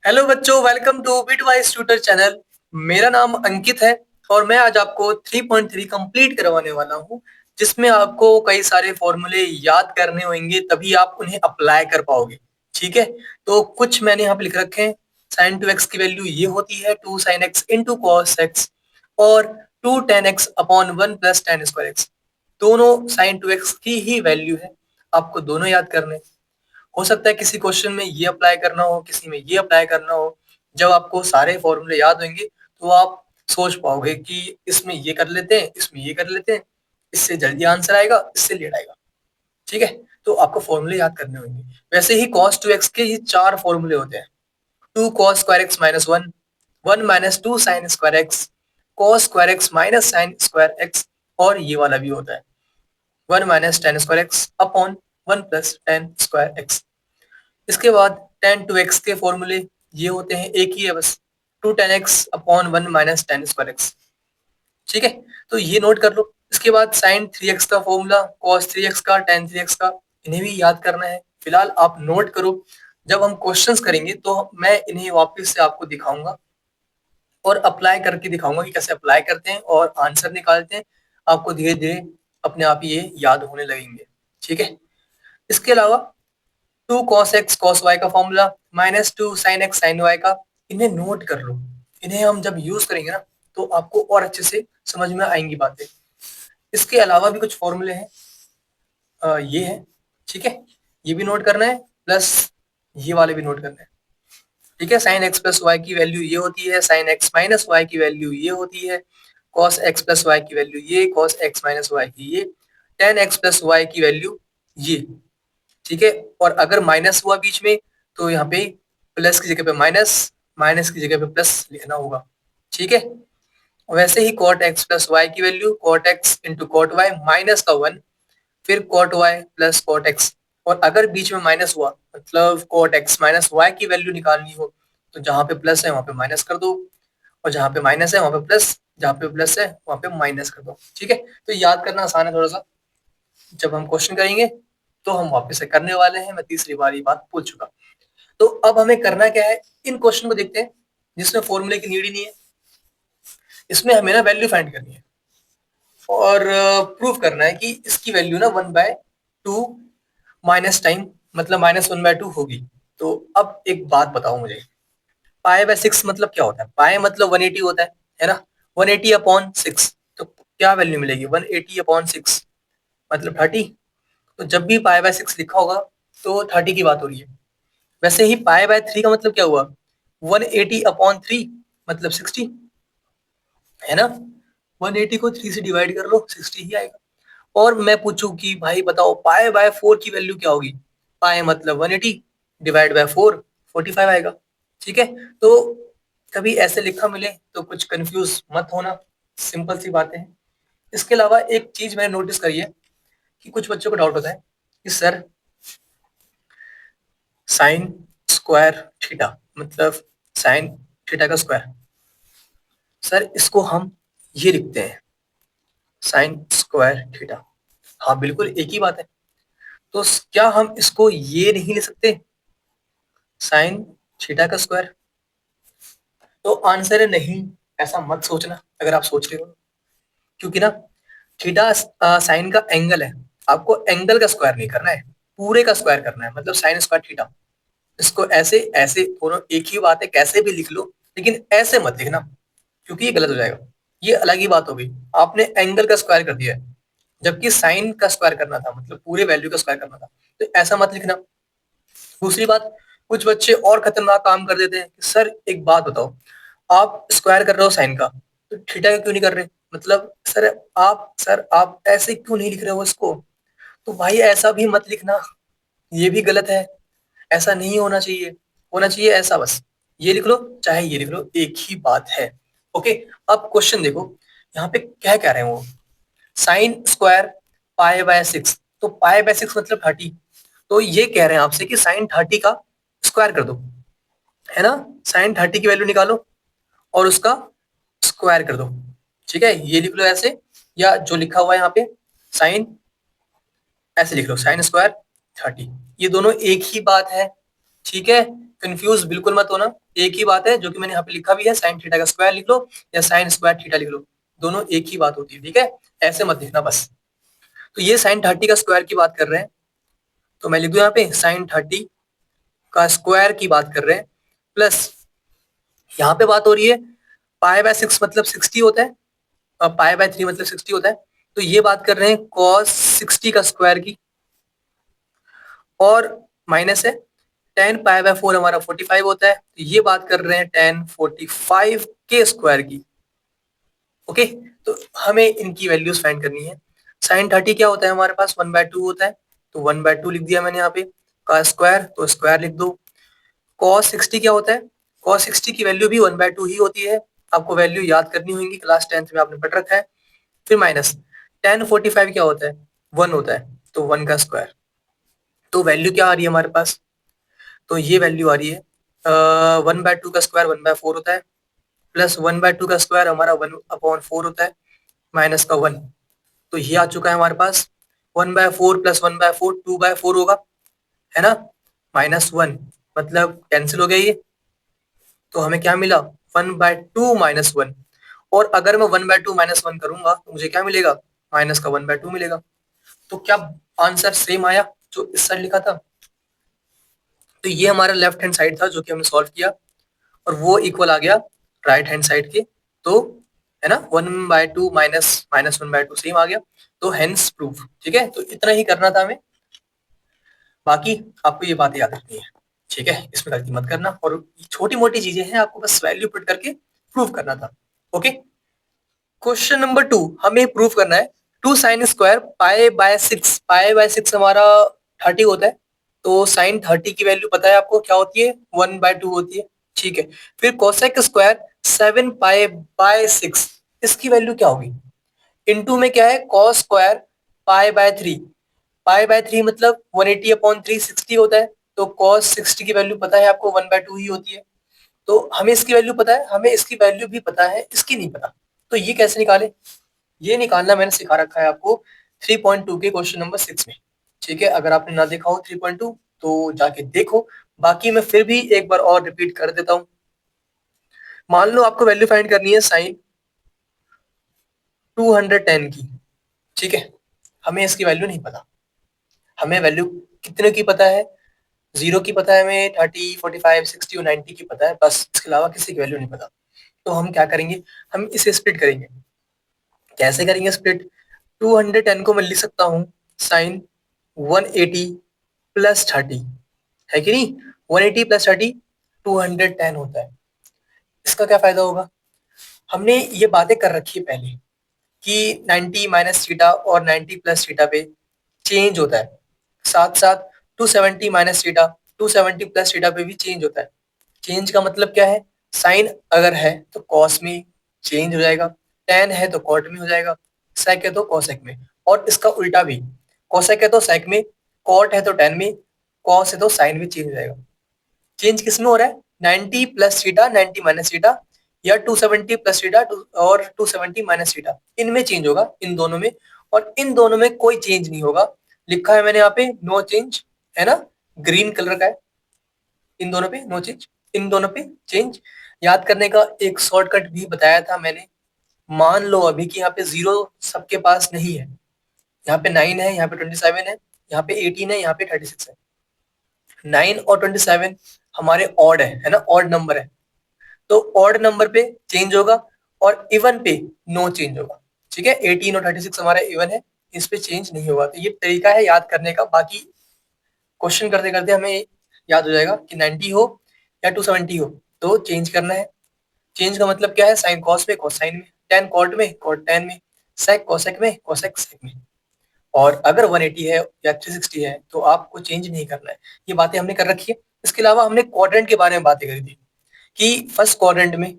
Hello बच्चों, welcome to Bitwise tutor channel. मेरा नाम अंकित है और मैं आज आपको 3.3 कंप्लीट करवाने वाला हूं, जिसमें आपको कई सारे फॉर्मूले याद करने होंगे, तभी आप उन्हें अप्लाई कर पाओगे। ठीक है, तो कुछ मैंने यहाँ पे लिख रखे हैं। साइन टू एक्स की वैल्यू ये होती है 2 sign x into cos x, और 2 ten x upon 1 plus ten square x. दोनों साइन टू एक्स की ही वैल्यू है, आपको दोनों याद करने। हो सकता है किसी क्वेश्चन में ये अप्लाई करना हो, किसी में ये अप्लाई करना हो। जब आपको सारे फॉर्मूले याद होंगे तो आप सोच पाओगे कि इसमें ये कर लेते हैं, इसमें ये कर लेते हैं, इससे जल्दी आंसर आएगा, इससे लेट आएगा। ठीक है, तो आपको फॉर्मूले याद करने होंगे। वैसे ही cos 2x के ये चार फॉर्मूले होते हैं। 2 cos square x minus 1, 1 minus 2 sine square x, cos square x minus sine square x, और ये वाला भी होता है 1 minus ten square x upon 1 plus ten square x. इसके बाद टेन टू एक्स के फॉर्मूले ये होते हैं, एक ही है बस, 2 ten x upon 1 minus ten square x. ठीक है, तो ये नोट कर लो। इसके बाद साइन 3x का फॉर्मूला, कॉस 3x का, टेन 3x का, इन्हें भी याद करना है। फिलहाल आप नोट करो, जब हम क्वेश्चंस करेंगे तो मैं इन्हें वापस से आपको दिखाऊंगा और अप्लाई करके दिखाऊंगा कि कैसे अप्लाई करते हैं और आंसर निकालते हैं। आपको धीरे धीरे अपने आप ही ये याद होने लगेंगे। ठीक है, इसके अलावा 2 cos x cos y का formula, minus 2 sin x sin y का, इन्हें नोट कर लो। इन्हें हम जब यूज करेंगे ना तो आपको और अच्छे से समझ में आएंगी बातें। इसके अलावा भी कुछ फॉर्मूले हैं, ये है। ठीक है, ये भी नोट करना है, प्लस ये वाले भी नोट करना है। ठीक है, साइन एक्स प्लस वाई की वैल्यू ये होती है, साइन एक्स माइनस वाई की वैल्यू ये होती है, कॉस एक्स प्लस वाई की वैल्यू ये, कॉस एक्स माइनस वाई की ये, टेन एक्स प्लस वाई की वैल्यू ये। ठीक है, और अगर माइनस हुआ बीच में तो यहाँ पे प्लस की जगह पे माइनस, माइनस की जगह पे प्लस लिखना होगा। ठीक है, वैसे ही कॉट एक्स प्लस वाई की value cot x into cot y minus का 1, फिर cot y plus cot x. और अगर बीच में माइनस हुआ मतलब कॉट एक्स माइनस वाई की वैल्यू निकालनी हो, तो जहां पे प्लस है वहां पे माइनस कर दो, और जहां पे माइनस है वहां पे प्लस, जहां पे प्लस है वहां पे माइनस कर दो। ठीक है, तो याद करना आसान है थोड़ा सा। जब हम क्वेश्चन करेंगे तो हम वापस से करने वाले हैं, मैं तीसरी बार ये बात बोल चुका। तो अब हमें करना क्या है, इन क्वेश्चन को देखते हैं जिसमें फॉर्मूले की नीड ही नहीं है। इसमें हमें ना वैल्यू फाइंड करनी है और प्रूफ करना है कि इसकी वैल्यू ना 1/2 माइनस टाइम मतलब -1/2 होगी। तो अब एक बात बताओ मुझे, पाई/6 मतलब क्या होता है? पाई मतलब 180 होता है ना। 180 अपॉन 6, तो क्या वैल्यू मिलेगी? 180 अपॉन 6 मतलब 30। तो जब भी पाई/6 लिखा होगा तो 30 की बात हो रही है। वैसे ही पाई/3 का मतलब क्या हुआ? 180 अपॉन 3 मतलब 60, है ना। 180 को 3 से डिवाइड कर लो, 60 ही आएगा। और मैं पूछूं कि भाई बताओ पाई/4 की वैल्यू क्या होगी? पाई मतलब 180 डिवाइड बाय 4, 45 आएगा। ठीक है, तो कभी ऐसे लिखा मिले तो कुछ कंफ्यूज मत होना, सिंपल सी बातें हैं। इसके अलावा एक चीज मैंने नोटिस करी है कि कुछ बच्चों को डाउट होता है कि सर साइन स्क्वायर थीटा मतलब साइन थीटा का स्क्वायर, सर इसको हम ये लिखते हैं साइन स्क्वायर थीटा। हाँ बिल्कुल एक ही बात है। तो क्या हम इसको ये नहीं लिख सकते, साइन थीटा का स्क्वायर? तो आंसर है नहीं। ऐसा मत सोचना अगर आप सोच रहे हो, क्योंकि ना थीटा साइन का एंगल है। आपको एंगल का स्क्वायर नहीं करना है, पूरे का स्क्वायर करना है, मतलब साइन स्क्वायर थीटा। इसको ऐसे ऐसे दोनों एक ही बात है, कैसे भी लिख लो, लेकिन ऐसे मत लिखना क्योंकि ये गलत हो जाएगा। ये अलग ही बात हो गई, आपने एंगल का स्क्वायर कर दिया है, जबकि साइन का स्क्वायर करना था, मतलब पूरे वैल्यू का स्क्वायर करना था। तो ऐसा मत लिखना। दूसरी बात, कुछ बच्चे और खतरनाक काम कर देते हैं कि सर एक बात बताओ, आप स्क्वायर कर रहे हो साइन का, तो थीटा का क्यों नहीं कर रहे? मतलब सर आप ऐसे क्यों नहीं लिख रहे हो इसको? तो भाई ऐसा भी मत लिखना, ये भी गलत है। ऐसा नहीं होना चाहिए, होना चाहिए ऐसा, बस ये लिख लो चाहे ये लिख लो, एक ही बात है। ओके, अब क्वेश्चन देखो, यहाँ पे क्या कह रहे हैं वो, साइन स्क्वायर पाई/6, तो पाई/6 मतलब 30। तो ये कह रहे हैं आपसे कि साइन 30 का स्क्वायर कर दो, है ना। साइन 30 की वैल्यू निकालो और उसका स्क्वायर कर दो। ठीक है, ये लिख लो ऐसे, या जो लिखा हुआ है यहाँ पे साइन, ऐसे लिख लो साइन स्क्वायर 30। ये दोनों एक ही बात है। ठीक है, कंफ्यूज बिल्कुल मत होना, एक ही बात है जो कि मैंने यहाँ पे लिखा भी है, साइन थीटा का स्क्वायर लिख लो या साइन स्क्वायर थीटा लिख लो, दोनों एक ही बात होती है, ठीक है, ऐसे मत लिखना बस। तो ये साइन 30 का स्क्वायर की बात कर रहे हैं, तो मैं लिख दूं यहाँ पे साइन 30 का स्क्वायर की बात कर रहे हैं, प्लस यहाँ पे बात हो रही है पाई बाय 6 मतलब 60 होता है, और पाई बाय 3 मतलब 60 होता है, तो ये बात कर रहे हैं कॉस 60 का स्क्वायर की, और माइनस है टेन पाई बाय 4 हमारा 45 होता है, तो ये बात कर रहे हैं टेन 45 के स्क्वायर की। ओके, तो हमें इनकी वैल्यूज फाइंड करनी है। साइन 30 क्या होता है हमारे पास, 1/2 होता है, तो 1/2 लिख दिया मैंने यहाँ पे, का स्क्वायर तो स्क्वायर लिख दो। कॉस 60 क्या होता है, कॉस 60 की वैल्यू भी 1/2 ही होती है, आपको वैल्यू याद करनी होगी, क्लास 10th में आपने पढ़ रखा है। फिर माइनस टेन 45 क्या होता है, 1 होता है, तो 1 का स्क्वायर, तो वैल्यू क्या आ रही है हमारे पास, तो ये वैल्यू आ रही है 1/2 का स्क्वायर 1/4 होता है, प्लस 1/2 का स्क्वायर हमारा 1/4 होता है, माइनस का 1, तो ये आ चुका है हमारे पास 1/4 प्लस 1/4 2/4 होगा, है ना, -1 मतलब कैंसिल हो गया ये, तो हमें क्या मिला 1/2 -1, और अगर मैं 1/2 -1 करूंगा तो मुझे क्या मिलेगा, माइनस का 1/2 मिलेगा। तो क्या आंसर सेम आया जो इस साइड लिखा था, तो ये हमारा लेफ्ट हैंड साइड था जो कि हमने सॉल्व किया, और वो इक्वल आ गया राइट हैंड साइड के, तो है ना 1/2 माइनस 1/2 सेम आ गया, तो हेंस प्रूफ, ठीक है, तो इतना ही करना था हमें, बाकी आपको ये बातें याद रखनी है, ठीक है, इसमें गलती मत करना, और छोटी मोटी चीजें हैं, आपको बस वैल्यू पुट करके प्रूव करना था। ओके, क्वेश्चन नंबर 2 हमें प्रूव करना है 2 sine square pi by 6, pi by 6 हमारा 30 होता है, तो साइन 30 की वैल्यू पता है आपको क्या होती है, 1/2 होती है, ठीक है। फिर कोसेक स्क्वायर 7 पाई बाय 6, इसकी वैल्यू क्या होगी, इनटू में क्या है cos square pi by 3, pi by 3 मतलब 180 अपॉन 3 60 होता है, तो कॉस 60 की वैल्यू पता है आपको 1/2 ही होती है, तो हमें इसकी वैल्यू पता है, हमें इसकी वैल्यू भी पता है, इसकी नहीं पता, तो ये कैसे निकाले, ये निकालना मैंने सिखा रखा है आपको 3.2 के क्वेश्चन नंबर 6 में, ठीक है, अगर आपने ना देखा हो 3.2 तो जाके देखो, बाकी मैं फिर भी एक बार और रिपीट कर देता हूं। मान लो आपको वैल्यू फाइंड करनी है साइन 210 की, ठीक है, हमें इसकी वैल्यू नहीं पता, हमें वैल्यू कितने की पता है, 0 की पता है, हमें 30 45 60 और 90 की पता है, बस इसके अलावा किसी की वैल्यू नहीं पता। तो हम क्या करेंगे, हम इसे स्प्लिट करेंगे, कैसे करेंगे स्प्लिट, 210 को मैं लिख सकता हूँ साइन 180 प्लस 30, है कि नहीं, 180 प्लस 30 210 होता है। इसका क्या फायदा होगा, हमने ये बातें कर रखी है पहले कि 90 माइनस थीटा और 90 प्लस थीटा पे चेंज होता है, साथ साथ 270 माइनस थीटा 270 प्लस थीटा पे भी चेंज होता है। चेंज का मतलब क्या है, साइन अगर है तो कॉस में चेंज हो जाएगा, टेन है तो कॉट में हो जाएगा, सेक है तो कोसेक में, और इसका उल्टा भी, कोसेक है तो सेक में, कॉट है तो टेन में, कॉस है तो साइन में चेंज हो जाएगा। चेंज किस में हो रहा है, 90 प्लस थीटा 90 माइनस थीटा, या 270 प्लस थीटा और 270 माइनस थीटा, इनमें चेंज होगा, इन दोनों में, और इन दोनों में कोई चेंज नहीं होगा, लिखा है मैंने यहाँ पे नो चेंज, है ना, ग्रीन कलर का है, इन दोनों पे नो चेंज, इन दोनों पे चेंज। याद करने का एक शॉर्टकट भी बताया था मैंने, मान लो अभी कि यहाँ पे 0 सबके पास नहीं है, यहाँ पे 9 है, यहाँ पे 27 है, यहाँ पे 18 है, यहाँ पे 36 है, 9 और 27 हमारे ऑड है ना, ऑड नंबर है, तो ऑड नंबर पे चेंज होगा, और इवन पे नो चेंज होगा, ठीक है, 18 और 36 हमारा इवन है, इस पे चेंज नहीं होगा, तो ये तरीका है याद करने का, बाकी क्वेश्चन करते करते हमें याद हो जाएगा कि 90 हो या 270 हो तो चेंज करना है। चेंज का मतलब क्या है, साइन कॉस में, कॉस साइन में, टेन कॉट में, कॉट टेन में, सेक कोसेक में, कोसेक सेक में, और अगर 180 है या 360 है तो आपको चेंज नहीं करना है, ये बातें हमने कर रखी है। इसके अलावा हमने क्वाड्रेंट के बारे में बातें करी थी कि फर्स्ट क्वाड्रेंट में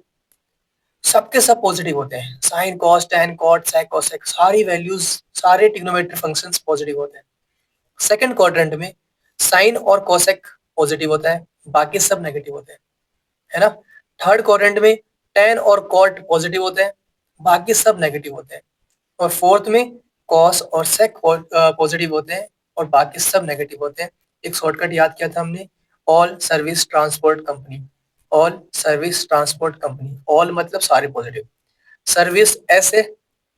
सबके सब पॉजिटिव होते हैं, sine cos tan cot sec cosec सारी वैल्यूज, सारे ट्रिग्नोमेट्रिक फंक्शंस पॉजिटिव होते हैं। सेकंड क्वाड्रेंट में साइन और कोसेक पॉजिटिव होता है, बाकी सब नेगेटिव होते हैं, है ना। थर्ड क्वाड्रेंट में टेन और कॉट पॉजिटिव होते हैं, बाकी सब नेगेटिव होते हैं, और फोर्थ में कॉस और सेक पॉजिटिव होते हैं और बाकी सब नेगेटिव होते हैं। एक शॉर्टकट याद किया था हमने, all service transport company, all service transport company, all मतलब सारे पॉजिटिव, सर्विस एस है,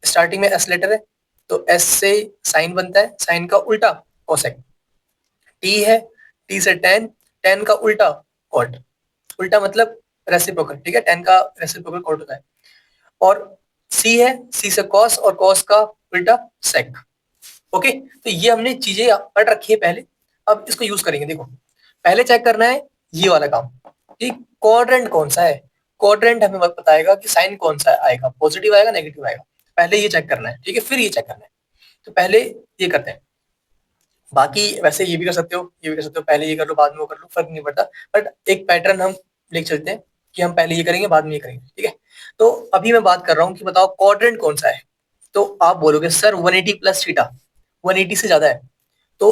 स्टार्टिंग में एस लेटर है तो एस से साइन बनता है, साइन का उल्टा कोसेक, टी है, टी से टेन, टेन का उल्टा कॉट, उल्टा मतलब रेसिप्रोकल, ठीक है, टेन का रेसिप्रोकल कॉट होता है, और सी है, सी से कॉस और कॉस का उल्टा सेक। ओके, तो ये हमने चीजें पढ़ रखी है पहले, अब इसको यूज करेंगे। देखो पहले चेक करना है ये वाला काम कि क्वाड्रेंट कौन सा है, क्वाड्रेंट हमें बताएगा कि साइन कौन सा आएगा, पॉजिटिव आएगा नेगेटिव आएगा, पहले ये चेक करना है, ठीक है, फिर ये चेक करना है। तो पहले ये करते हैं, बाकी वैसे ये भी कर सकते हो, ये भी कर सकते हो, पहले ये कर लो बाद में वो कर लो, फर्क नहीं पड़ता, बट एक पैटर्न हम लेके चलते हैं कि हम पहले ये करेंगे बाद में ये करेंगे, ठीक है। तो अभी मैं बात कर रहा हूँ कि बताओ क्वाड्रेंट कौन सा है, तो आप बोलोगे सर 180 प्लस थीटा, 180 से ज्यादा है, तो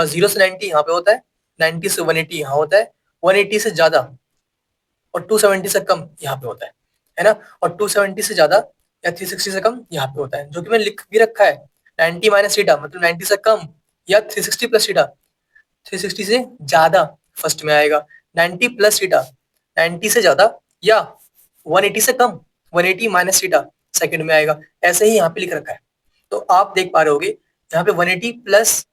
0 से 90 यहाँ पे होता है, 90 से 180 यहाँ होता है, 180 से ज्यादा और 270 से कम यहाँ पे होता है ना, और 270 से ज्यादा या 360 से कम यहाँ पे होता है, जो कि मैंने लिख भी रखा है, 90 माइनस थीटा मतलब 90 से कम या 360 प्लस थीटा, 360 से ज्यादा फर्स्ट में आएगा, 90 प्लस थीटा 90 से ज्यादा या 180 से कम 180 माइनस थीटा सेकंड में आएगा, ऐसे ही यहाँ पे लिख रखा है। तो आप देख पा रहे होगे यहाँ पे 180 प्लस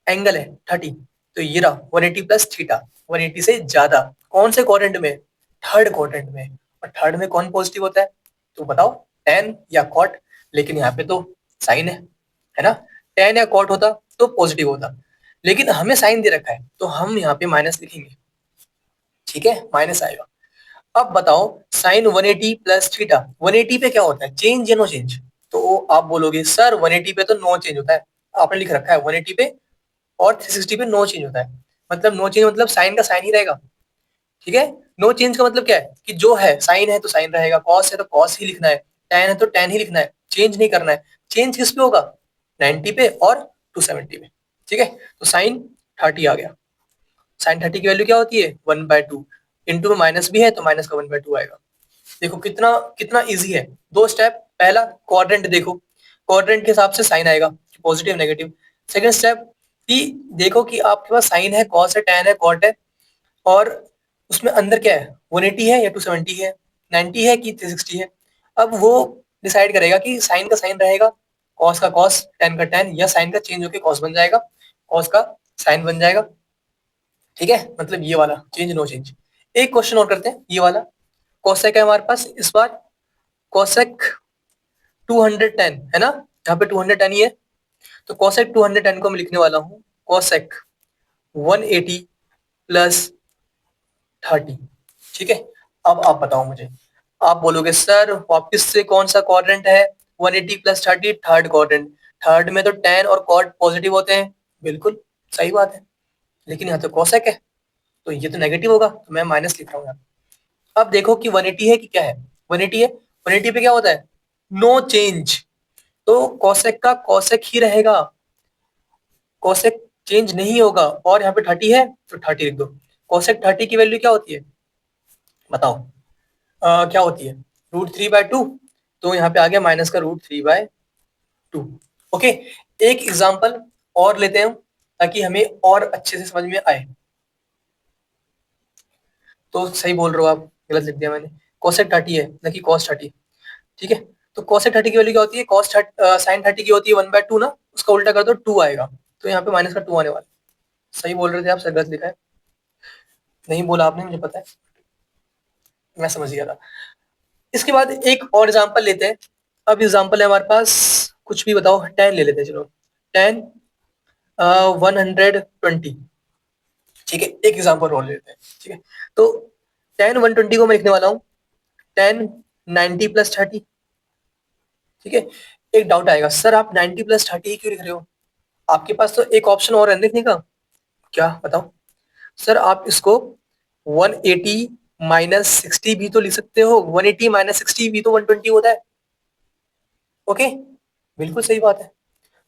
एंगल है 30, तो ये रहा 180 प्लस थीटा, 180 से ज्यादा, कौन से क्वाड्रेंट में, थर्ड क्वाड्रेंट में, और थर्ड में कौन पॉजिटिव होता है, तो बताओ टेन या कॉट, लेकिन यहाँ पे तो साइन है ना, टेन या कॉट होता तो पॉजिटिव होता, लेकिन हमें साइन दे रखा है तो हम यहाँ पे माइनस लिखेंगे, ठीक है, माइनस आएगा। अब बताओ साइन 180 प्लस थीटा, 180 पे क्या होता है, चेंज या नो चेंज, तो आप बोलोगे सर 180 पे तो नो चेंज होता है, आपने लिख रखा है 180 पे और 360 पे नो चेंज होता है, मतलब नो चेंज मतलब साइन का साइन ही रहेगा, ठीक है। नो चेंज का मतलब क्या है कि जो है साइन है तो साइन रहेगा, कॉस है तो कॉस ही लिखना है, टेन है तो टेन ही लिखना है, चेंज नहीं करना है। चेंज किस पे होगा, 90 पे और 270 पे, ठीक है। तो साइन 30 आ गया, साइन 30 की वैल्यू क्या होती है 1/2, इंटू में माइनस भी है तो माइनस का 1/2 आएगा। देखो कितना कितना इजी है, दो स्टेप, पहला क्वाड्रेंट देखो, क्वाड्रेंट के हिसाब से साइन आएगा पॉजिटिव नेगेटिव, सेकंड स्टेप कि देखो कि आपके पास साइन है, कॉस है, टैन है, कॉट है, और उसमें अंदर क्या है 180 है या 270 है, 90 है कि 360 है, अब वो डिसाइड करेगा कि साइन का साइन रहेगा, कॉस का कॉस, टैन का टैन, या साइन का चेंज होकर कॉस बन जाएगा, कॉस का साइन बन जाएगा, ठीक है, मतलब ये वाला चेंज नो चेंज। एक क्वेश्चन और करते हैं, ये वाला कोसेक है हमारे पास इस बार, कोसेक 210 है ना, यहाँ पे 210 ही है, तो कोसेक 210 को मैं लिखने वाला हूँ कोसेक 180 प्लस 30, ठीक है। अब आप बताओ मुझे, आप बोलोगे सर वापस से कौन सा क्वाड्रेंट है, 180 प्लस 30 थर्ड क्वाड्रेंट, थर्ड में तो टेन और कॉट पॉजिटिव होते हैं, बिल्कुल सही बात है, लेकिन यहाँ तो कोसेक है तो ये तो नेगेटिव होगा, तो मैं माइनस लिख रहा हूँ यहाँ। अब देखो कि 180 है कि क्या है, 180 है, 180 पे क्या होता है नो चेंज, तो कोसेक का कोसेक ही रहेगा, कोसेक चेंज नहीं होगा, और यहाँ पे 30 है तो 30 लिख दो। कोसेक 30 की वैल्यू क्या होती है बताओ, क्या होती है √3/2, तो यहाँ पे आ गया माइनस का √3/2। ओके, एक एग्जांपल और लेते हैं ताकि हमें और अच्छे से समझ में आए। तो सही बोल रहे हो आप, गलत लिख दिया मैंने, कोसेक 30 है ना कि कॉस 30, ठीक है। तो कोसेक 30 की वैल्यू क्या होती है, कॉस साइन 30 की होती है 1/2 ना, उसका उल्टा कर दो 2 आएगा, तो यहाँ पे माइनस का 2 आने वाला है। सही बोल रहे थे आप, सर गलत लिखा है, नहीं बोला आपने, मुझे पता है, मैं समझ गया था। इसके बाद एक और एग्जांपल लेते हैं, अब एग्जांपल है हमारे पास, कुछ भी बताओ, 10 ले लेते हैं, चलो 10 120, ठीक है, एक एग्जांपल और लेते हैं, ठीक है। तो 10 120 को मैं लिखने वाला हूँ 10 90 प्लस 30, ठीक है। एक डाउट आएगा सर आप 90 प्लस 30 ही क्यों लिख रहे हो, आपके पास तो एक ऑप्शन और है लिखने का, क्या बताओ, सर आप इसको 180 माइनस 60 भी तो लिख सकते हो, 180 माइनस 60 भी तो 120 होता है, ओके, बिल्कुल सही बात है।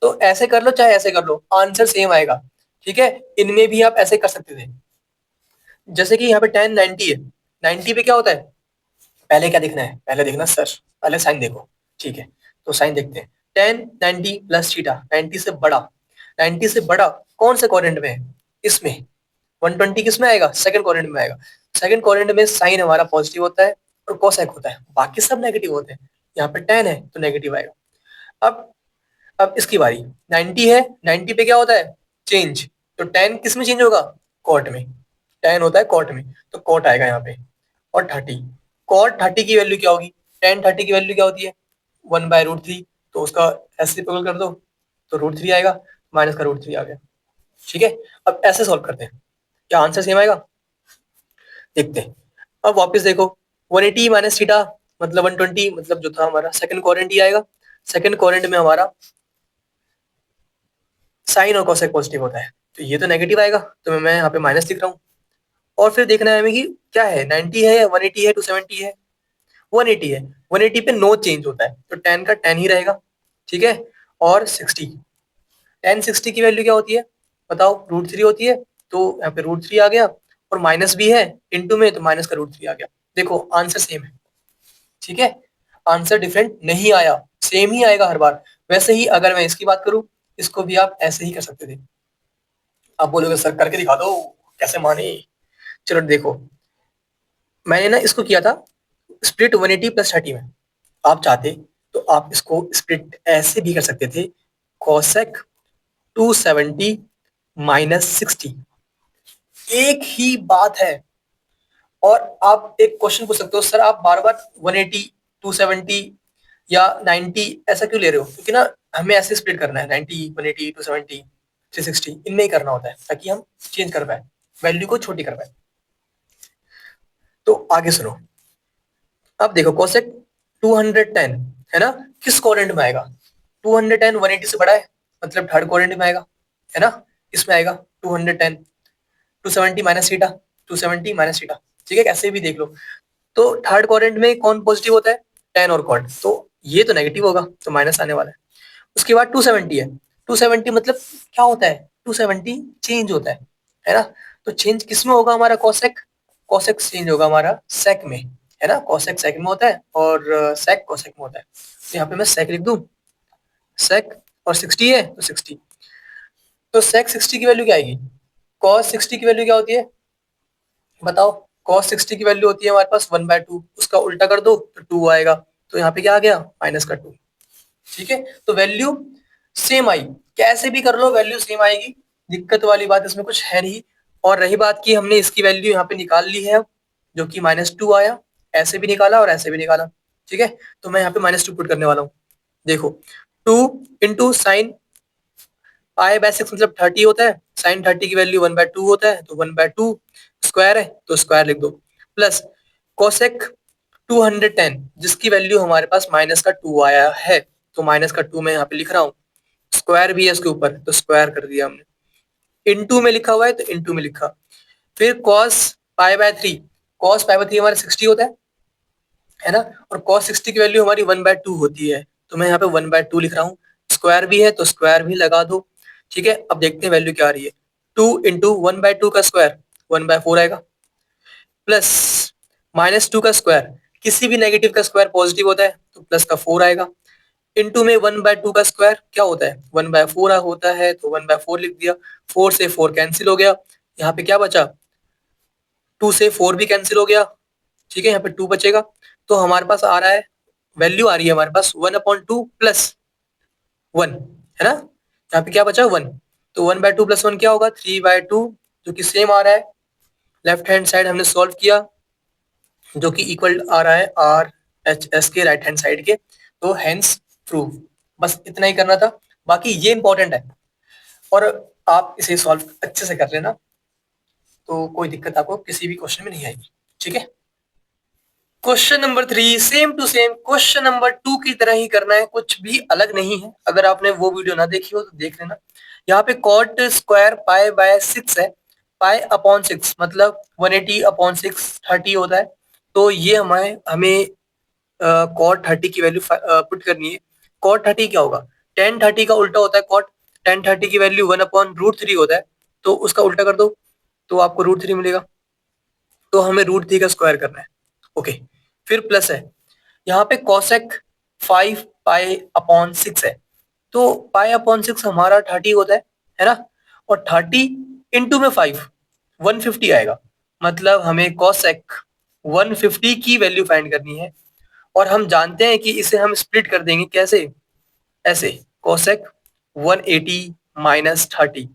तो ऐसे कर लो चाहे ऐसे कर लो, आंसर सेम आएगा, ठीक है। इनमें भी आप ऐसे कर सकते थे, जैसे कि यहाँ पे 10 90 है, 90 पे क्या होता है, पहले क्या देखना है, पहले देखना सर, पहले साइन देखो, ठीक है, तो साइन देखते हैं, 10 90 प्लस थीटा, 90 से बड़ा, 90 से बड़ा कौन से क्वाड्रेंट में है, इसमें, 120 किस में आएगा? सेकंड क्वाड्रेंट में आएगा। सेकंड क्वाड्रेंट में साइन हमारा पॉजिटिव होता है और कोसेक होता है, बाकी सब नेगेटिव होते हैं। यहाँ पे tan है तो नेगेटिव आएगा। अब इसकी बारी, 90 है, 90 पे क्या होता है? चेंज। तो tan किस में चेंज होगा? कॉट में। tan होता है कॉट में, तो कॉट आएगा यहाँ पे। और 30, कॉट 30 की वैल्यू क्या होगी? tan 30 की वैल्यू क्या होती है? 1/√3। तो उसका ऐसे रिप्लेस कर दो तो √3 आएगा, माइनस का √3 आ गया। ठीक है, अब ऐसे सॉल्व करते हैं, क्या आंसर सेम आएगा? देखते हैं। अब वापस देखो, 180 माइनस थीटा मतलब 120, मतलब जो था हमारा सेकंड क्वाड्रेंट ही आएगा। सेकंड क्वाड्रेंट में हमारा साइन और कोसेक पॉजिटिव होता है, तो ये तो नेगेटिव आएगा, तो मैं यहाँ पे माइनस लिख रहा हूँ। और फिर देखना है हमें कि क्या है, 90 है, 180 है, 270 है। 180 है, 180 पे नो चेंज होता है, तो tan का tan ही रहेगा। ठीक है, और 60, tan 60 की वैल्यू क्या होती है बताओ? √3 होती है, तो यहाँ पे √3 आ गया, और माइनस भी है इनटू में, तो माइनस का √3 आ गया। देखो आंसर सेम है। ठीक है, आंसर डिफरेंट नहीं आया, सेम ही आएगा हर बार। वैसे ही अगर मैं इसकी बात करूं, इसको भी आप ऐसे ही कर सकते थे। आप बोलोगे सर करके दिखा दो, कैसे माने? चलो देखो, मैंने ना इसको किया था स्प्लिट 180 प्लस 30 में। आप चाहते तो आप इसको स्प्लिट ऐसे भी कर सकते थे, कोसेक 270 माइनस 60, एक ही बात है। और आप एक क्वेश्चन पूछ सकते हो, सर आप बार बार 180, 270 या 90 ऐसा क्यों ले रहे हो? क्योंकि ना हमें ऐसे स्प्लिट करना है, 90, 180, 270, 360 इनमें ही करना होता है, ताकि हम चेंज कर पाए, वैल्यू को छोटी कर पाए। तो आगे सुनो, अब देखो कोसेक 210 है ना, किस क्वाड्रेंट में आएगा? 210 180 से बड़ा है, मतलब थर्ड क्वाड्रेंट में आएगा, है ना? इसमें आएगा 210, 270 माइनस थीटा, 270 माइनस थीटा। ठीक है, कैसे भी देख लो। तो थर्ड क्वाड्रेंट में कौन पॉजिटिव होता है? tan और cot, तो ये तो नेगेटिव होगा, तो माइनस आने वाला है। उसके बाद 270 है, 270 मतलब क्या होता है? 270 चेंज होता है ना? तो चेंज किस में होगा हमारा? कोसेक, कोसेक चेंज होगा हमारा सेक में, है ना? कोसेक सेक में होता है और सेक कोसेक में होता है। तो यहाँ पे मैं सेक लिख दूं, सेक, और 60 है तो 60, तो सेक 60 की वैल्यू क्या आएगी? cos 60 की वैल्यू क्या होती है बताओ? cos 60 की वैल्यू होती है हमारे पास 1/2, उसका उल्टा कर दो तो 2 आएगा, तो यहाँ पे क्या आ गया? माइनस का 2। ठीक है, तो वैल्यू सेम आई, कैसे भी कर लो वैल्यू सेम आएगी, दिक्कत वाली बात इसमें कुछ है नहीं। और रही बात की हमने इसकी वैल्यू यहाँ पे निकाल ली है, जो कि -2 आया, ऐसे भी निकाला और ऐसे भी निकाला। ठीक है, तो मैं यहाँ पे -2 पुट करने वाला हूँ। देखो 2 इंटू साइन π/6 मतलब 30 होता है, साइन 30 की वैल्यू 1/2 होता है, तो 1/2 स्क्वायर है तो स्क्वायर लिख दो, प्लस कोसेक 210 जिसकी वैल्यू हमारे पास माइनस का 2 आया है, तो माइनस का 2 मैं यहाँ पे लिख रहा हूँ, स्क्वायर भी है इसके ऊपर तो स्क्वायर कर दिया हमने, इनटू में लिखा हुआ है तो इनटू में लिखा। फिर cos π/3, cos π/3 हमारा 60 होता है ना? और cos 60 की वैल्यू हमारी 1/2 होती है, तो मैं यहाँ पे 1/2 लिख रहा हूँ, स्क्वायर भी है तो स्क्वायर भी लगा दो। ठीक है, अब देखते हैं वैल्यू क्या आ रही है। 2 इंटू 1/2 का स्क्वायर 1/4 आएगा, प्लस -2 का स्क्वायर, किसी भी नेगेटिव का स्क्वायर पॉजिटिव होता है तो प्लस का 4 आएगा, इनटू में 1/2 का स्क्वायर क्या होता है? 1/4 होता है, तो 1/4 लिख दिया। 4 से 4 कैंसिल हो गया, यहाँ पे क्या बचा? 2 से 4 भी कैंसिल हो गया। ठीक है, यहाँ पे 2 बचेगा, तो हमारे पास आ रहा है, वैल्यू आ रही है हमारे पास 1/2 प्लस 1, है ना? यहाँ पे क्या बचा? 1, तो 1/2 प्लस 1 क्या होगा? 3/2, जो कि सेम आ रहा है। लेफ्ट हैंड साइड हमने सॉल्व किया, जो कि इक्वल आ रहा है RHS के राइट हैंड साइड के, तो हेंस प्रूव। बस इतना ही करना था, बाकी ये इंपॉर्टेंट है, और आप इसे सॉल्व अच्छे से कर लेना, तो कोई दिक्कत आपको किसी भी क्वेश्चन में नहीं आएगी। ठीक है, question number 3 same to same question number 2 की तरह ही करना है, कुछ भी अलग नहीं है। अगर आपने वो वीडियो ना देखी हो तो देख लेना। यहाँ पे कॉट स्क्वायर π/6 है, π/6 मतलब 180/6 30 होता है, तो ये हमें कॉट 30 की वैल्यू पुट करनी है। कॉट 30 क्या होगा? tan 30 का उल्टा होता है कॉट, tan 30 की वैल्यू 1/√3 होता है, तो उसका उल्टा कर दो तो आपको √3 मिलेगा, तो हमें √3 का स्क्वायर करना है। ओके, फिर प्लस है, यहाँ पे कोसेक 5 π/6 है, तो π/6 हमारा 30 होता है ना? और 30 इंटू में 5, 150 आएगा। मतलब हमें कोसेक 150 की वैल्यू फाइंड करनी है और हम जानते हैं कि इसे हम स्प्लिट कर देंगे कैसे, ऐसे कोसेक 180 माइनस 30,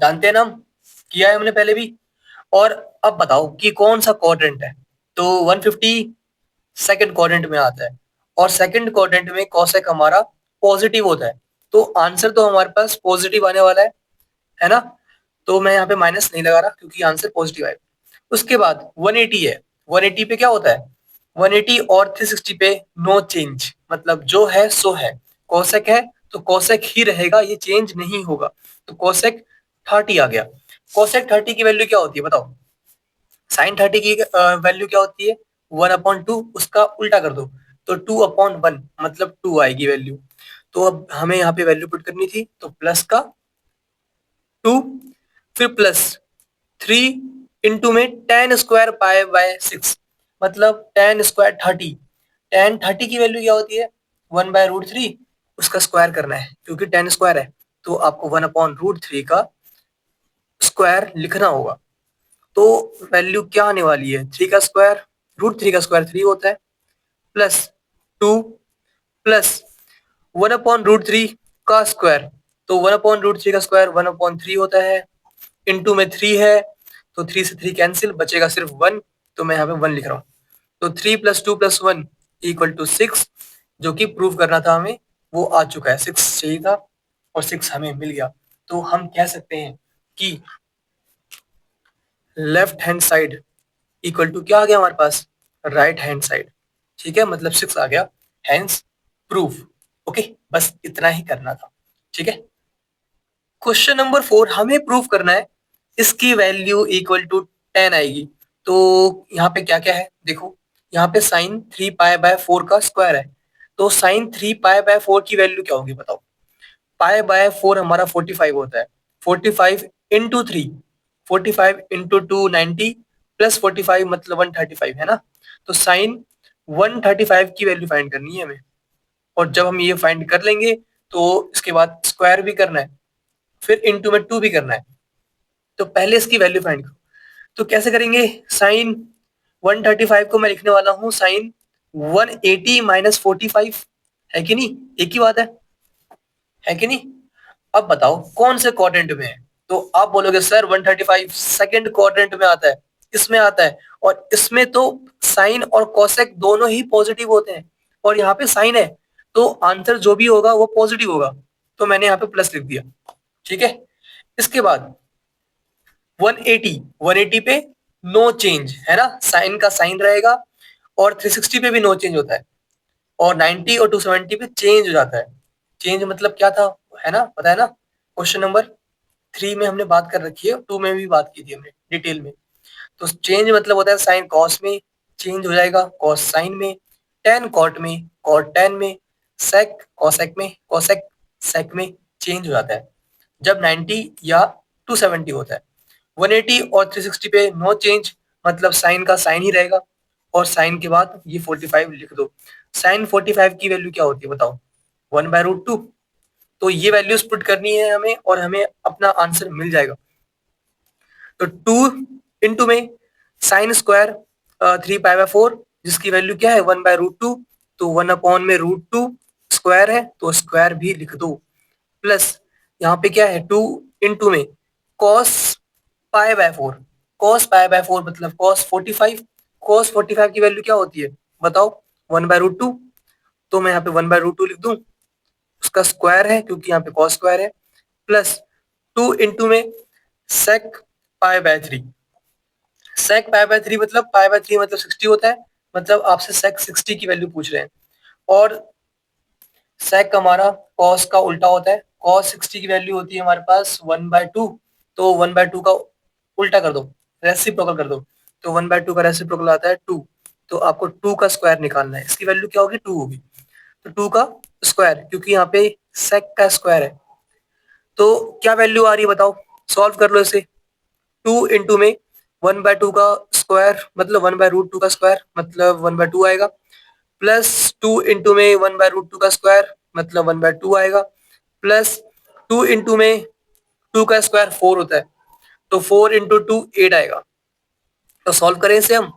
जानते हैं ना हम, किया है हमने पहले भी। और अब बताओ कि कौन सा क्वाड्रेंट है। तो 150 सेकंड क्वाड्रेंट में आता है और सेकंड क्वाड्रेंट में कोसेक हमारा पॉजिटिव होता है, तो आंसर तो हमारे पास पॉजिटिव आने वाला है ना। तो मैं यहाँ पे माइनस नहीं लगा रहा क्योंकि आंसर पॉजिटिव आएगा। उसके बाद 180 है, 180 पे क्या होता है, 180 और 360 पे नो चेंज, मतलब जो है सो है। कोसेक है तो कोसेक ही रहेगा, ये चेंज नहीं होगा। तो कोसेक 30 आ गया। कोसेक 30 की वैल्यू क्या होती है बताओ। साइन 30 की वैल्यू क्या होती है, 1/2, उसका उल्टा कर दो तो 2/1, मतलब 2 आएगी वैल्यू। तो अब हमें यहाँ पे वैल्यू पुट करनी थी, तो प्लस का 2, फिर प्लस 3 इंटू में tan स्क्वायर पाई बाय 6, मतलब tan स्क्वायर 30। tan 30 की वैल्यू क्या होती है, 1/√3, उसका स्क्वायर करना है क्योंकि tan स्क्वायर है, तो आपको 1/√3 का स्क्वायर लिखना होगा। तो वैल्यू क्या आने वाली है, 3 का स्क्वायर, √3 का स्क्वायर 3 होता है, प्लस 2 प्लस 1/√3 का स्क्वायर, तो 1/√3 का स्क्वायर 1/3 होता है, इंटू में 3 है तो 3 से 3 कैंसिल, बचेगा सिर्फ 1, तो मैं यहाँ पे 1 लिख रहा हूँ। तो 3 + 2 + 1 = 6, जो कि प्रूव करना था हमें, वो आ चुका है। 6 चाहिए था और 6 हमें मिल गया। तो हम कह सकते हैं कि left hand side equal to क्या आ गया हमारे पास, राइट हैंड साइड। ठीक है, मतलब 6 आ गया, हैंस प्रूफ। ओके, बस इतना ही करना था। ठीक है, क्वेश्चन नंबर 4 हमें प्रूव करना है इसकी वैल्यू इक्वल टू 10 आएगी। तो यहाँ पे क्या क्या है देखो, यहाँ पे साइन 3π/4 का स्क्वायर है, तो साइन 3π/4 की वैल्यू क्या होगी बताओ। π/4 हमारा 45 होता है, 45 इंटू 3, 45 इंटू 2 90, प्लस 45 मतलब 135 है ना। तो साइन 135 की वैल्यू फाइंड करनी है हमें, और जब हम ये फाइंड कर लेंगे तो इसके बाद स्क्वायर भी करना है, फिर इंटू में 2 भी करना है। तो पहले इसकी वैल्यू फाइंड करो, तो कैसे करेंगे, साइन 135 को मैं लिखने वाला हूँ साइन 180 माइनस 45, है कि नहीं, एक ही बात है कि नहीं। अब बताओ कौन से क्वाड्रेंट में है, तो आप बोलोगे सर 135 सेकंड क्वाड्रेंट में आता है, इसमें आता है, और इसमें तो साइन और कोसेक दोनों ही पॉजिटिव होते हैं, और यहाँ पे साइन है, तो आंसर जो भी होगा वो पॉजिटिव होगा, तो मैंने यहाँ पे प्लस लिख दिया। ठीक है, इसके बाद 180 पे नो चेंज है ना, साइन का साइन रहेगा, और 360 पे भी नो चेंज होता है, और 90 और 270 पे चेंज हो जाता है। चेंज मतलब क्या था, है ना, पता है ना, क्वेश्चन नंबर 3 में हमने बात कर रखी है, 2 में भी बात की थी हमने डिटेल में। तो चेंज मतलब होता है साइन कॉस में चेंज हो जाएगा, कॉस साइन में, टेन कॉट में, कॉट टेन में, सेक कॉसेक में, कॉसेक सेक में चेंज हो जाता है जब 90 या 270 होता है। 180 और 360 पे नो चेंज, मतलब साइन का साइन ही रहेगा, और साइन के बाद ये 45 लिख दो। साइन 45 की वैल्यू क्या होती है बताओ, 1/√2। तो ये वैल्यूज पुट करनी है हमें और हमें अपना आंसर मिल जाएगा। तो 2 इंटू में साइन स्क्वायर 3π/4, जिसकी वैल्यू क्या है 1/√2, तो 1 में √2 स्क्वायर है तो स्क्वायर भी लिख दो, प्लस यहाँ पे क्या है 2 इंटू में कॉस π/4, कॉस π/4 मतलब कॉस 45, कॉस 45 की वैल्यू क्या होती है बताओ, 1/√2, तो मैं यहाँ पे 1/√2 लिख दूं, उसका स्क्वायर है क्योंकि यहाँ पे कॉस स्क्वायर है, प्लस 2 इंटू में सेक π/3, सेक π/3 मतलब π/3 मतलब 60 होता है, मतलब आपसे सेक 60 की वैल्यू पूछ रहे हैं, और सेक हमारा कॉस का उल्टा होता है, कॉस 60 की वैल्यू होती है हमारे पास 1/2, तो 1/2 का उल्टा कर दो, रेसिप्रोकल कर दो, तो 1/2 का रेसिप्रोकल आता है 2, तो आपको 2 का स्क्वायर निकालना है, इसकी वैल्यू क्या होगी 2 होगी, तो 2 का स्क्वायर, क्योंकि यहाँ पे सेक का स्क्वायर है, तो क्या वैल्यू आ रही है बताओ, सॉल्व कर लो इसे। 2 इंटू में 1/2 का स्क्वायर मतलब 1/√2 का स्क्वायर मतलब 1/2 आएगा, प्लस 2 इंटू में 1/√2 का स्क्वायर मतलब 1/2 आएगा, प्लस 2 इंटू में 2 का स्क्वायर 4 होता है, तो 4 इंटू 2 8 आएगा। तो सॉल्व करें इसे हम,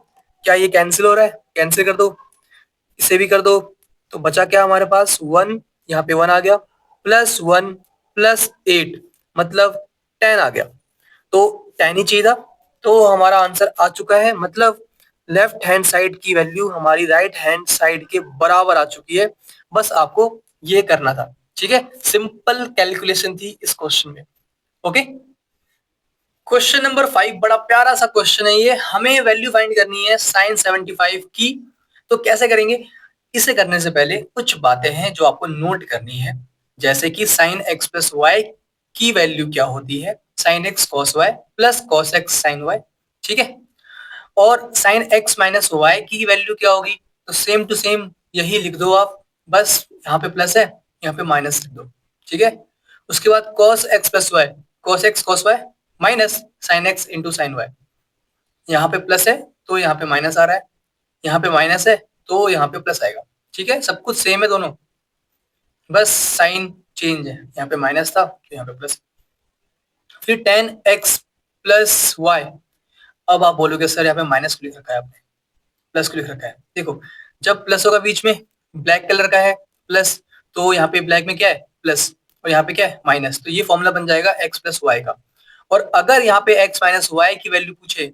क्या ये कैंसिल हो रहा है? कैंसिल कर दो, इसे भी कर दो। तो बचा क्या हमारे पास? 1, यहाँ पे 1 आ गया, प्लस 1 प्लस 8 मतलब 10 आ गया। तो 10 ही चाहिए था, तो हमारा आंसर आ चुका है। मतलब लेफ्ट हैंड साइड की वैल्यू हमारी राइट हैंड साइड के बराबर आ चुकी है। बस आपको ये करना था। ठीक है, सिंपल कैलकुलेशन थी इस क्वेश्चन में। ओके, क्वेश्चन नंबर 5 बड़ा प्यारा सा क्वेश्चन है ये। हमें वैल्यू फाइंड करनी है साइन 75 की। तो कैसे करेंगे? इसे करने से पहले कुछ बातें हैं जो आपको नोट करनी है, जैसे कि साइन एक्स प्लस वाई की वैल्यू क्या होती है, sine x cos y plus cos x sine y. ठीक है, और साइन एक्स माइनस वाई की वैल्यू क्या होगी? तो सेम टू सेम यही लिख दो आप, बस यहाँ पे प्लस है, यहाँ पे माइनस लिख दो। ठीक है, उसके बाद cos x plus y, cos x cos y minus sine x into sine y. यहाँ पे प्लस है तो यहाँ पे माइनस आ रहा है, यहाँ पे माइनस है तो यहाँ पे प्लस आएगा। ठीक है, सब कुछ सेम है दोनों, बस साइन चेंज है, यहाँ पे माइनस था तो यहाँ पे प्लस। फिर टेन एक्स प्लस वाई। अब आप बोलोगे सर यहाँ पे माइनस क्यों लिख रखा है आपने, प्लस क्यों लिख रखा है? देखो, जब प्लस होगा बीच में, ब्लैक कलर का है प्लस, तो यहाँ पे ब्लैक में क्या है? प्लस, और यहाँ पे क्या है? माइनस। तो ये फॉर्मूला बन जाएगा एक्स प्लस वाई का। और अगर यहाँ पे एक्स माइनस वाई की वैल्यू पूछे,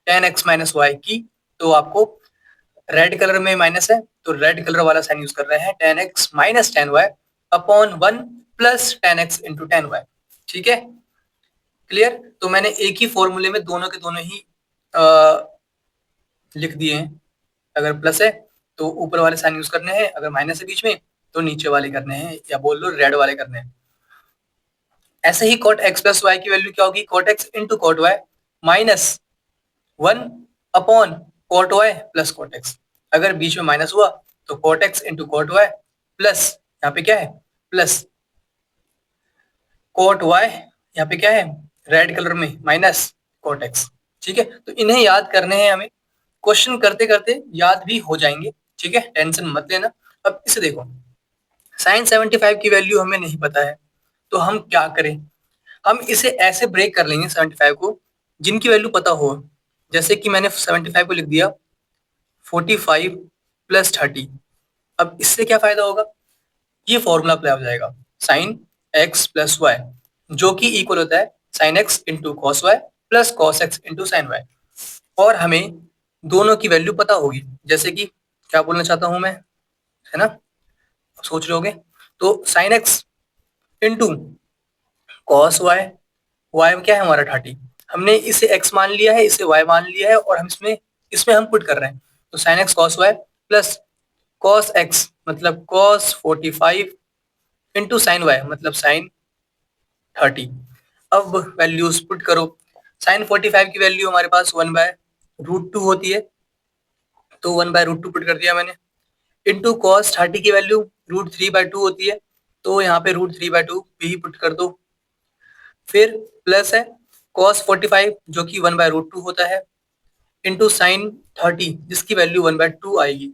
टेन एक्स माइनस वाई की, तो आपको रेड कलर में माइनस है तो रेड कलर वाला साइन यूज कर रहे हैं, tan x minus tan y upon 1 plus tan x into tan y. ठीक है, क्लियर? तो मैंने एक ही फॉर्मूले में दोनों के दोनों ही लिख दिए हैं। अगर प्लस है तो ऊपर वाले साइन यूज करने हैं, अगर माइनस है बीच में तो नीचे वाले करने हैं, या बोल लो रेड वाले करने हैं। ऐसे ही कॉट एक्स प्लस वाई की वैल्यू क्या होगी? Cot x into cot y minus 1 upon cot y plus cot x. अगर बीच में माइनस हुआ तो cot x into cot y plus, यहाँ पे क्या है? प्लस कॉट वाई, यहाँ पे क्या है? रेड कलर में माइनस कॉट एक्स। ठीक है, तो इन्हें याद करने हैं हमें, क्वेश्चन करते करते याद भी हो जाएंगे। ठीक है, टेंशन मत लेना। अब इसे देखो, साइन 75 की वैल्यू हमें नहीं पता है, तो हम क्या करें? हम इसे ऐसे ब्रेक कर लेंगे 75 को, जिनकी वैल्यू पता हो। जैसे कि मैंने 75 को लिख दिया 45 प्लस 30। अब इससे क्या फायदा होगा? ये फॉर्मूला अप्लाई हो जाएगा, साइन एक्स प्लस वाई, जो कि इक्वल होता है sine x into cos y plus cos x into sine y. और हमें दोनों की वैल्यू पता होगी। जैसे कि क्या बोलना चाहता हूं मैं, है ना? सोच रहे होगे। तो sine x into cos y, y क्या है हमारा 30, हमने इसे x मान लिया है, इसे y मान लिया है, और हम इसमें इसमें हम पुट कर रहे हैं। तो sine x cos y plus cos x मतलब कॉस 45 इंटू साइन वाई मतलब साइन 30। अब वैल्यूज पुट करो। साइन 45 की वैल्यू हमारे पास 1/√2 होती है, तो 1/√2 पुट कर दिया मैंने। इंटू कॉस 30 की वैल्यू √3/2 होती है, तो यहाँ पे √3/2 भी पुट कर दो। फिर प्लस है कॉस 45 जो कि 1/√2 होता है, इंटू साइन 30 जिसकी वैल्यू 1/2 आएगी।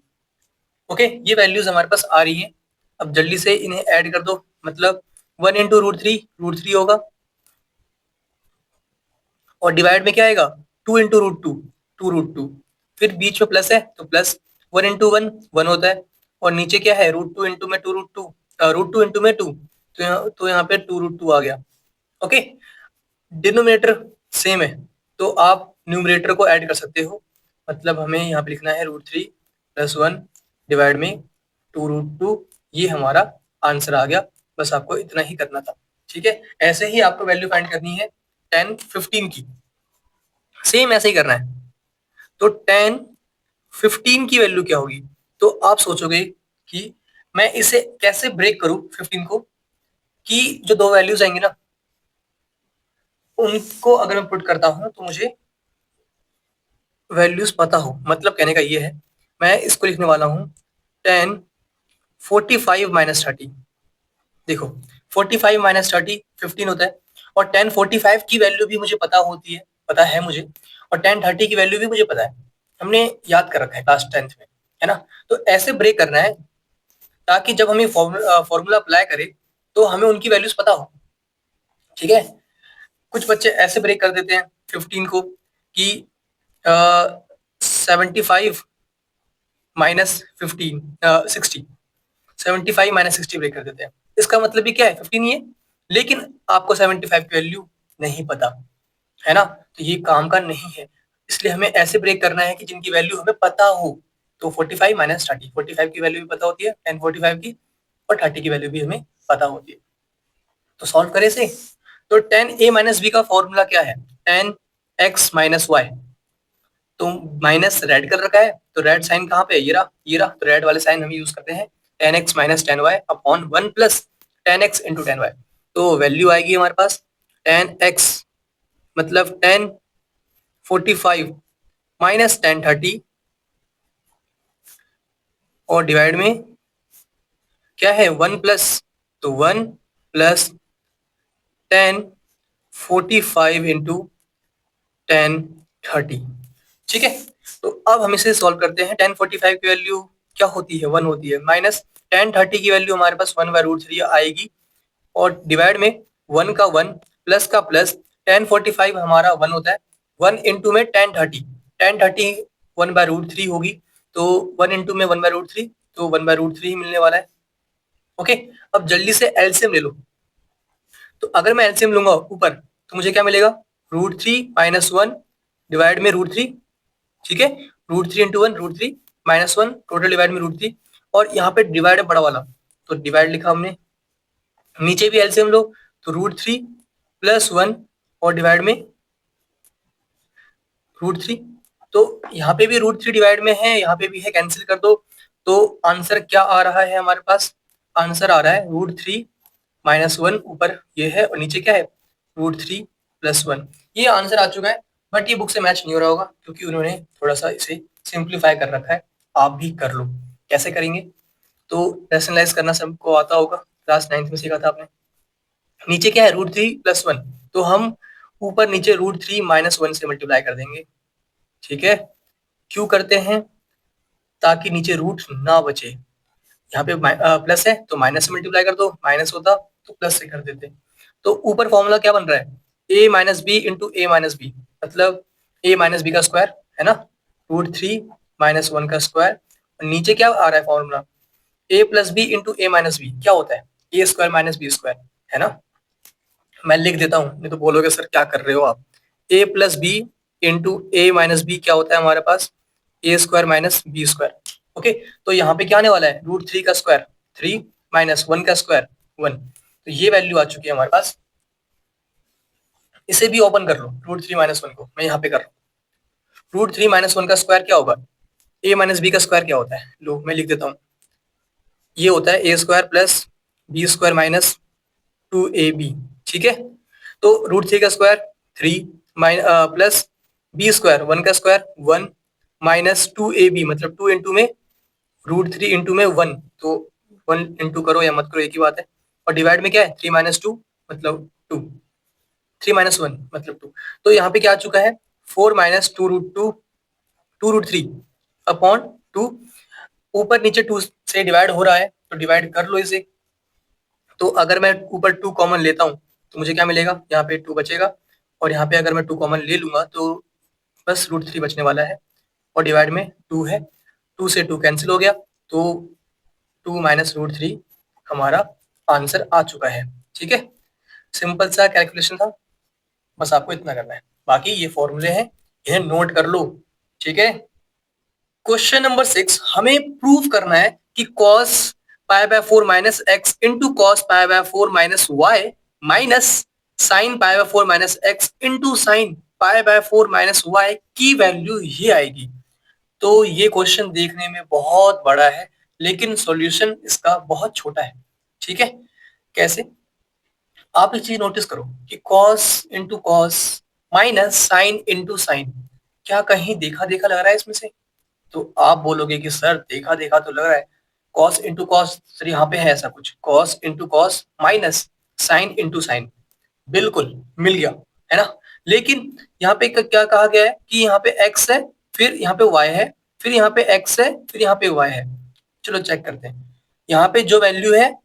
ओके, ये वैल्यूज हमारे पास आ रही हैं। अब जल्दी से इन्हें ऐड कर दो, मतलब 1 इंटू √3 होगा, और डिवाइड में क्या आएगा? 2 इंटू √2 2√2। फिर बीच में प्लस है तो प्लस, 1 इंटू 1 1 होता है, और नीचे क्या है? √2 इंटू में 2√2, √2 इंटू में 2, तो यहाँ पे 2√2 आ गया। ओके, डिनोमिनेटर सेम है, तो आप न्यूमरेटर को ऐड कर सकते हो। मतलब हमें यहाँ पे लिखना है √3 प्लस 1 डिवाइड में 2√2। ये हमारा आंसर आ गया। बस आपको इतना ही करना था। ठीक है, ऐसे ही आपको वैल्यू फाइंड करनी है 10 15 की, सेम ऐसे ही करना है। तो 10 15 की वैल्यू क्या होगी? तो आप सोचोगे कि मैं इसे कैसे ब्रेक करूं 15 को, कि जो दो वैल्यूज आएंगी ना, उनको अगर मैं पुट करता हूं तो मुझे वैल्यूज पता हो। मतलब कहने का ये है, मैं इसको लिखने वाला हूँ 10 45 माइनस 30। देखो, 45 माइनस 30 15 होता है, और 10 45 की वैल्यू भी मुझे पता होती है, पता है मुझे, और 10 30 की वैल्यू भी मुझे पता है, हमने याद कर रखा है क्लास 10th में, है ना? तो ऐसे ब्रेक करना है ताकि जब हम ये फॉर्मूला अप्लाई करें तो हमें उनकी वैल्यूज पता हो। ठीक है, कुछ बच्चे ऐसे ब्रेक कर देते हैं 15 को कि 75 माइनस 15 60 75 माइनस 60 ब्रेक कर देते हैं। इसका मतलब भी क्या है, 15 ही है, लेकिन आपको 75 की वैल्यू नहीं पता है ना, तो ये काम का नहीं है। इसलिए हमें ऐसे ब्रेक करना है कि जिनकी वैल्यू हमें पता हो। तो 45 माइनस 30, 45 की वैल्यू भी पता होती है, 10 45 की, और 30 की वैल्यू भी हमें पता होती है। तो सॉल्व करें इसे। तो 10a माइनस बी का फॉर्मूला क्या है, 10x माइनस वाई। तो माइनस रेड कर रखा है, तो रेड साइन कहाँ पे है, ये रहा, तो रेड वाले साइन हम यूज करते हैं, 10x minus 10y upon 1 plus 10x into 10y। तो वैल्यू आएगी हमारे पास 10x मतलब 10 45 माइनस 10 30 और डिवाइड में क्या है 1 प्लस, तो 1 प्लस 10 45 इंटू 10 30। ठीक है, तो अब हम इसे सॉल्व करते हैं। 10 45 की वैल्यू क्या होती है, 1 होती है, माइनस 10 30 की वैल्यू हमारे पास 1 बाय रूट 3 आएगी, और डिवाइड में 1 का 1 प्लस का प्लस, 10 45 हमारा 1 होता है, 1 इंटू में 10 30, 10 30 1 बाय रूट 3 होगी, तो 1 इंटू में 1 बाय रूट 3, तो 1 बाय रूट 3 ही मिलने वाला है। ओके, अब जल्दी से एलसीएम ले लो। तो अगर मैं एलसीएम लूंगा ऊपर, तो मुझे क्या मिलेगा, रूट 3 माइनस 1 डिवाइड में रूट 3। ठीक है, root 3 into 1 root 3 minus 1 total divide में रूट 3, और यहाँ पे डिवाइड है बड़ा वाला, तो डिवाइड लिखा हमने। नीचे भी एलसीएम लो, तो रूट 3 प्लस 1 और डिवाइड में रूट 3, तो यहाँ पे भी रूट 3 डिवाइड में है, यहाँ पे भी है, कैंसिल कर दो। तो आंसर क्या आ रहा है हमारे पास, आंसर आ रहा है रूट 3 माइनस 1, ऊपर ये है और नीचे क्या है रूट 3 प्लस 1। ये आंसर आ चुका है, बट ये बुक से मैच नहीं हो रहा होगा क्योंकि उन्होंने थोड़ा सा इसे सिंप्लीफाई कर रखा है। आप भी कर लो, कैसे करेंगे, तो रैशनलाइज करना सबको आता होगा, क्लास 9th में सीखा था आपने। नीचे क्या है रूट 3 प्लस 1, तो हम ऊपर नीचे रूट 3 माइनस 1 से मल्टीप्लाई कर देंगे। ठीक है, क्यों करते हैं, ताकि नीचे रूट ना बचे। यहाँ पे प्लस है तो माइनस से मल्टीप्लाई कर दो, माइनस होता तो प्लस से कर देते। तो ऊपर फॉर्मूला क्या बन रहा है, a minus b into a minus b, मतलब a माइनस बी का स्क्वायर है ना, रूट 3 माइनस 1 का स्क्वायर। नीचे क्या आ रहा है formula, a plus b into a minus b क्या होता है, a square minus b square, है ना। मैं लिख देता हूँ, नहीं तो बोलोगे सर क्या कर रहे हो आप। a plus b into a minus b क्या होता है हमारे पास, a square minus b square. Okay, तो यहाँ पे क्या आने वाला है, रूट 3 का स्क्वायर 3 माइनस 1 का स्क्वायर 1, तो ये वैल्यू आ चुकी है हमारे पास। इसे भी ओपन कर लो, रूट 3 माइनस 1 को मैं यहाँ पे कर रहा हूँ। रूट 3 माइनस 1 का स्क्वायर क्या होगा, ए माइनस बी का स्क्वायर क्या होता है, लो मैं लिख देता हूँ, ये होता है a square plus b square minus 2ab। ठीक है, तो रूट 3 का स्क्वायर 3 प्लस बी स्क्वायर 1 का स्क्वायर 1 माइनस 2ab, मतलब 2 इंटू में रूट 3 इंटू में 1, तो 1 इंटू करो या मत करो एक ही बात है, और डिवाइड में क्या है 3 माइनस 2 मतलब 2, 3 माइनस 1 मतलब 2। तो यहाँ पे क्या आ चुका है 4 माइनस 2 रूट 2, 2 रूट 3 अपॉन 2, ऊपर नीचे 2 से डिवाइड हो रहा है तो डिवाइड कर लो इसे। तो अगर मैं ऊपर 2 कॉमन लेता हूँ तो मुझे क्या मिलेगा, यहाँ पे 2 बचेगा, और यहाँ पे अगर मैं 2 कॉमन ले लूंगा तो बस रूट 3 बचने वाला है, और डिवाइड में 2 है, 2 से 2 कैंसिल हो गया, तो 2 माइनस रूट 3 हमारा आंसर आ चुका है। ठीक है, सिंपल सा कैलकुलेशन था, बस आपको इतना करना है, बाकी ये फॉर्मूले हैं, इन्हें नोट कर लो। ठीक है, क्वेश्चन नंबर 6, हमें प्रूव करना है कि cos pi by 4 minus x into cos pi by 4 minus y minus sine pi by 4 minus x into sine pi by 4 minus y की वैल्यू ये आएगी। तो ये क्वेश्चन देखने में बहुत बड़ा है, लेकिन सॉल्यूशन इसका बहुत छोटा है। ठीक है, कैसे, आप एक चीज नोटिस करो कि cos into cos minus sine into sine, क्या कहीं देखा देखा लग रहा है इसमें से, तो आप बोलोगे कि सर देखा देखा तो लग रहा है, cos इंटू कॉस, सर यहाँ पे है ऐसा कुछ, cos into cos minus sine into sine, बिल्कुल मिल गया, है ना। लेकिन यहाँ पे क्या कहा गया है कि यहाँ पे x है, फिर यहाँ पे y है, फिर यहाँ पे x है, फिर यहाँ पे y है। चलो चेक करते हैं, यहाँ पे जो वैल्यू है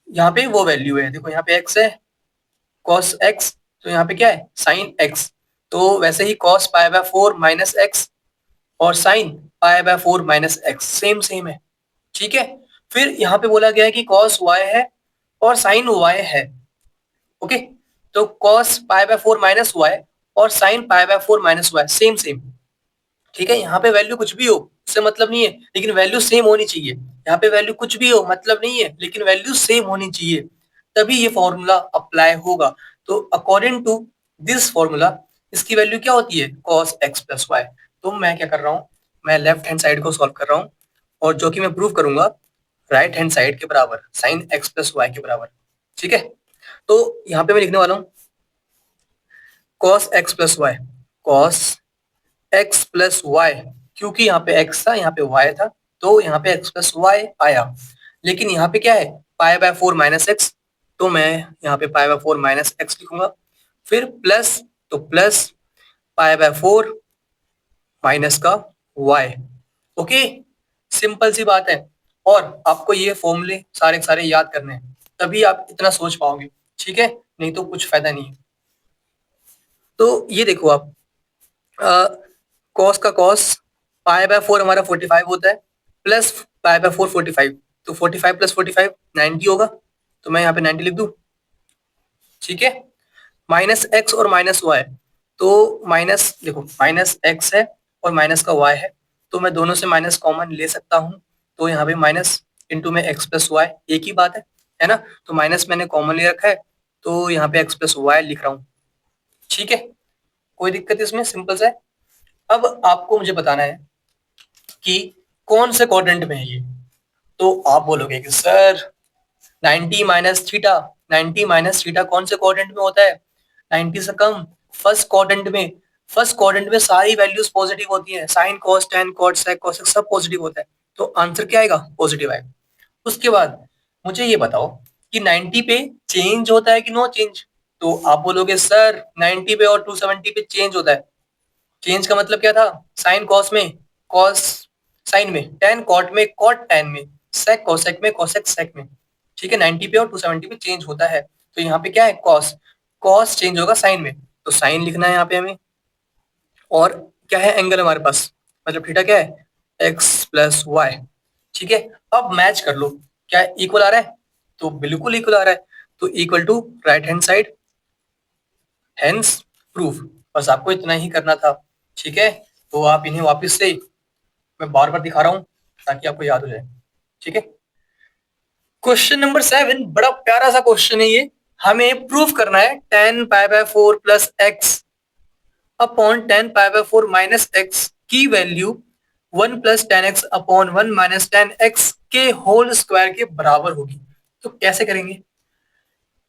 यहाँ पे वो वैल्यू है, देखो यहाँ पे x है cos x, तो यहाँ पे क्या है साइन एक्स। तो वैसे ही cos pi by 4 minus x और sine pi by 4 minus x same same है। ठीक है, फिर यहाँ पे बोला गया है कि कॉस वाई है और साइन वाई है। ओके, तो cos pi by 4 minus y और sine pi by 4 minus y same same. ठीक है, यहाँ पे वैल्यू कुछ भी हो उससे मतलब नहीं है, लेकिन वैल्यू सेम होनी चाहिए। यहाँ पे वैल्यू कुछ भी हो मतलब नहीं है, लेकिन वैल्यू सेम होनी चाहिए, तभी ये फॉर्मूला अप्लाई होगा। तो अकॉर्डिंग टू दिस फॉर्मूला इसकी वैल्यू क्या होती है cos x प्लस वाई। तो मैं क्या कर रहा हूँ, मैं लेफ्ट हैंड साइड को सॉल्व कर रहा हूँ और जो कि मैं प्रूव करूंगा राइट हैंड साइड के बराबर साइन x प्लस वाई के बराबर। ठीक है, तो यहाँ पे मैं लिखने वाला हूँ cos x plus y, cos x plus y, क्योंकि यहाँ पे x था यहाँ पे y था, तो यहाँ पे x प्लस वाई आया। लेकिन यहाँ पे क्या है पाई बाय 4 माइनस एक्स, तो मैं यहाँ पे पाई बाय 4 माइनस एक्स लिखूंगा। फिर प्लस, तो प्लस पाई बाय 4 माइनस का y। ओके, सिंपल सी बात है। और आपको ये फॉर्मूले सारे के सारे याद करने हैं, तभी आप इतना सोच पाओगे। ठीक है, नहीं तो कुछ फायदा नहीं है। तो ये देखो आप, कॉस का कॉस पाई बाय 4 हमारा 45 होता है, प्लस पाई बाय 4 45, तो 45 प्लस 45 90 होगा, तो मैं यहाँ पे 90 लिख दूं। ठीक है, माइनस एक्स और माइनस वाई, तो माइनस देखो माइनस एक्स है और माइनस का वाई है, तो मैं दोनों से माइनस कॉमन ले सकता हूँ। तो यहाँ पे माइनस इंटू में एक्स प्लस वाई एक ही बात है ना। तो माइनस मैंने कॉमन ले रखा है, तो यहाँ पे एक्स प्लस वाई लिख रहा हूँ। ठीक है, कोई दिक्कत इसमें, सिंपल सा है। अब आपको मुझे बताना है कि कौन से क्वाड्रेंट में है ये। तो आप बोलोगे कि sir 90 minus theta, 90 minus theta कौन से क्वाड्रेंट में होता है, 90 से कम फर्स्ट क्वाड्रेंट में। फर्स्ट क्वाड्रेंट में सारी वैल्यूज पॉजिटिव होती हैं, sine cos tan cot sec cosec सब पॉजिटिव होता है, तो आंसर क्या आएगा पॉजिटिव आएगा। उसके बाद मुझे ये बताओ कि 90 पे चेंज होता है कि नो चेंज। तो आप बोलोगे सर 90 पे और 270 पे चेंज होता है। चेंज का मतलब क्या था, साइन कॉस में कॉस साइन में, टेन कॉट में कॉट टेन में, सेक कोसेक में कोसेक सेक में। ठीक है, 90 पे और 270 पे चेंज होता है। तो यहाँ पे क्या है कॉस, कॉस चेंज होगा साइन में, तो साइन लिखना है यहाँ पे हमें। और क्या है एंगल हमारे पास, मतलब थीटा क्या है एक्स प्लस वाई। ठीक है, अब मैच कर लो, क्या इक्वल आ रहा है, तो बिल्कुल इक्वल आ रहा है, तो equal to right hand side, hence proof. बस आपको इतना ही करना था। ठीक है, तो आप इन्हें वापस से मैं बार बार दिखा रहा हूँ ताकि आपको याद हो जाए। ठीक है, क्वेश्चन नंबर 7 बड़ा प्यारा सा क्वेश्चन है ये। हमें प्रूफ करना है tan pi by 4 plus x upon tan pi by 4 minus x की value 1 plus tan x upon 1 minus tan x के होल स्क्वायर के बराबर होगी। तो कैसे करेंगे,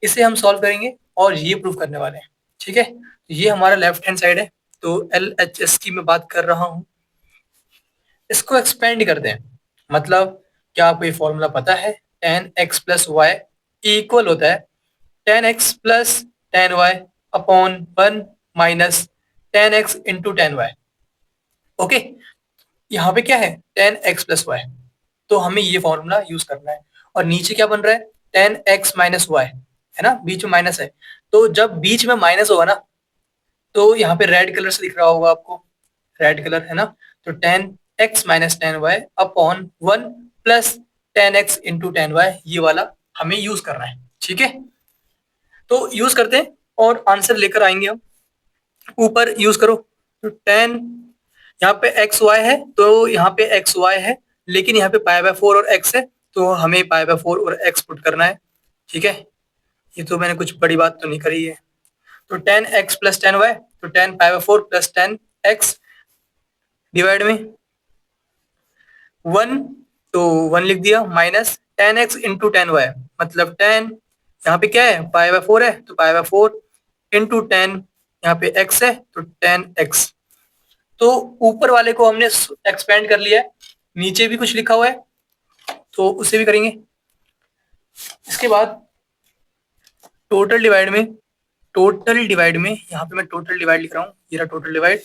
इसे हम सॉल्व करेंगे और ये प्रूफ करने वाले हैं। ठीक है, ये हमारा लेफ्ट हैंड साइड है, तो एल एच एस की मैं बात कर रहा हूँ। इसको एक्सपेंड करते हैं, मतलब क्या आपको ये फॉर्मूला पता है, tan x plus y equal होता है tan x plus tan y upon 1 minus tan x into tan y. Okay, यहाँ पे क्या है टेन एक्स प्लस वाई, तो हमें ये फॉर्मूला यूज करना है। और नीचे क्या बन रहा है टेन एक्स माइनस वाई, है ना, बीच में माइनस है, तो जब बीच में माइनस होगा ना, तो यहाँ पे रेड कलर से दिख रहा होगा आपको, रेड कलर है ना, तो tan x minus tan y upon 1 plus tan x into tan y, ये वाला हमें यूज करना है। ठीक है, तो यूज करते हैं और आंसर लेकर आएंगे हम। ऊपर यूज करो, तो टेन, यहाँ पे एक्स वाई है तो यहाँ पे एक्स वाई है, लेकिन यहाँ पे पाई बाय 4 और एक्स है, तो हमें पाई बाय 4 और एक्स पुट करना है। ठीक है, ये तो मैंने कुछ बड़ी बात तो नहीं करी है। तो tan x plus tan y, तो tan pi by 4 plus tan x divide में 1, तो 1 लिख दिया, minus tan x into tan y, मतलब टेन, यहाँ पे क्या है पाई बाय 4 है, तो पाई बाय 4 इंटू टेन, यहाँ पे एक्स है तो टेन एक्स। तो ऊपर वाले को हमने एक्सपेंड कर लिया है, नीचे भी कुछ लिखा हुआ है तो उसे भी करेंगे। इसके बाद टोटल डिवाइड में, टोटल डिवाइड में यहाँ पे मैं टोटल डिवाइड लिख रहा हूँ, ये रहा टोटल डिवाइड,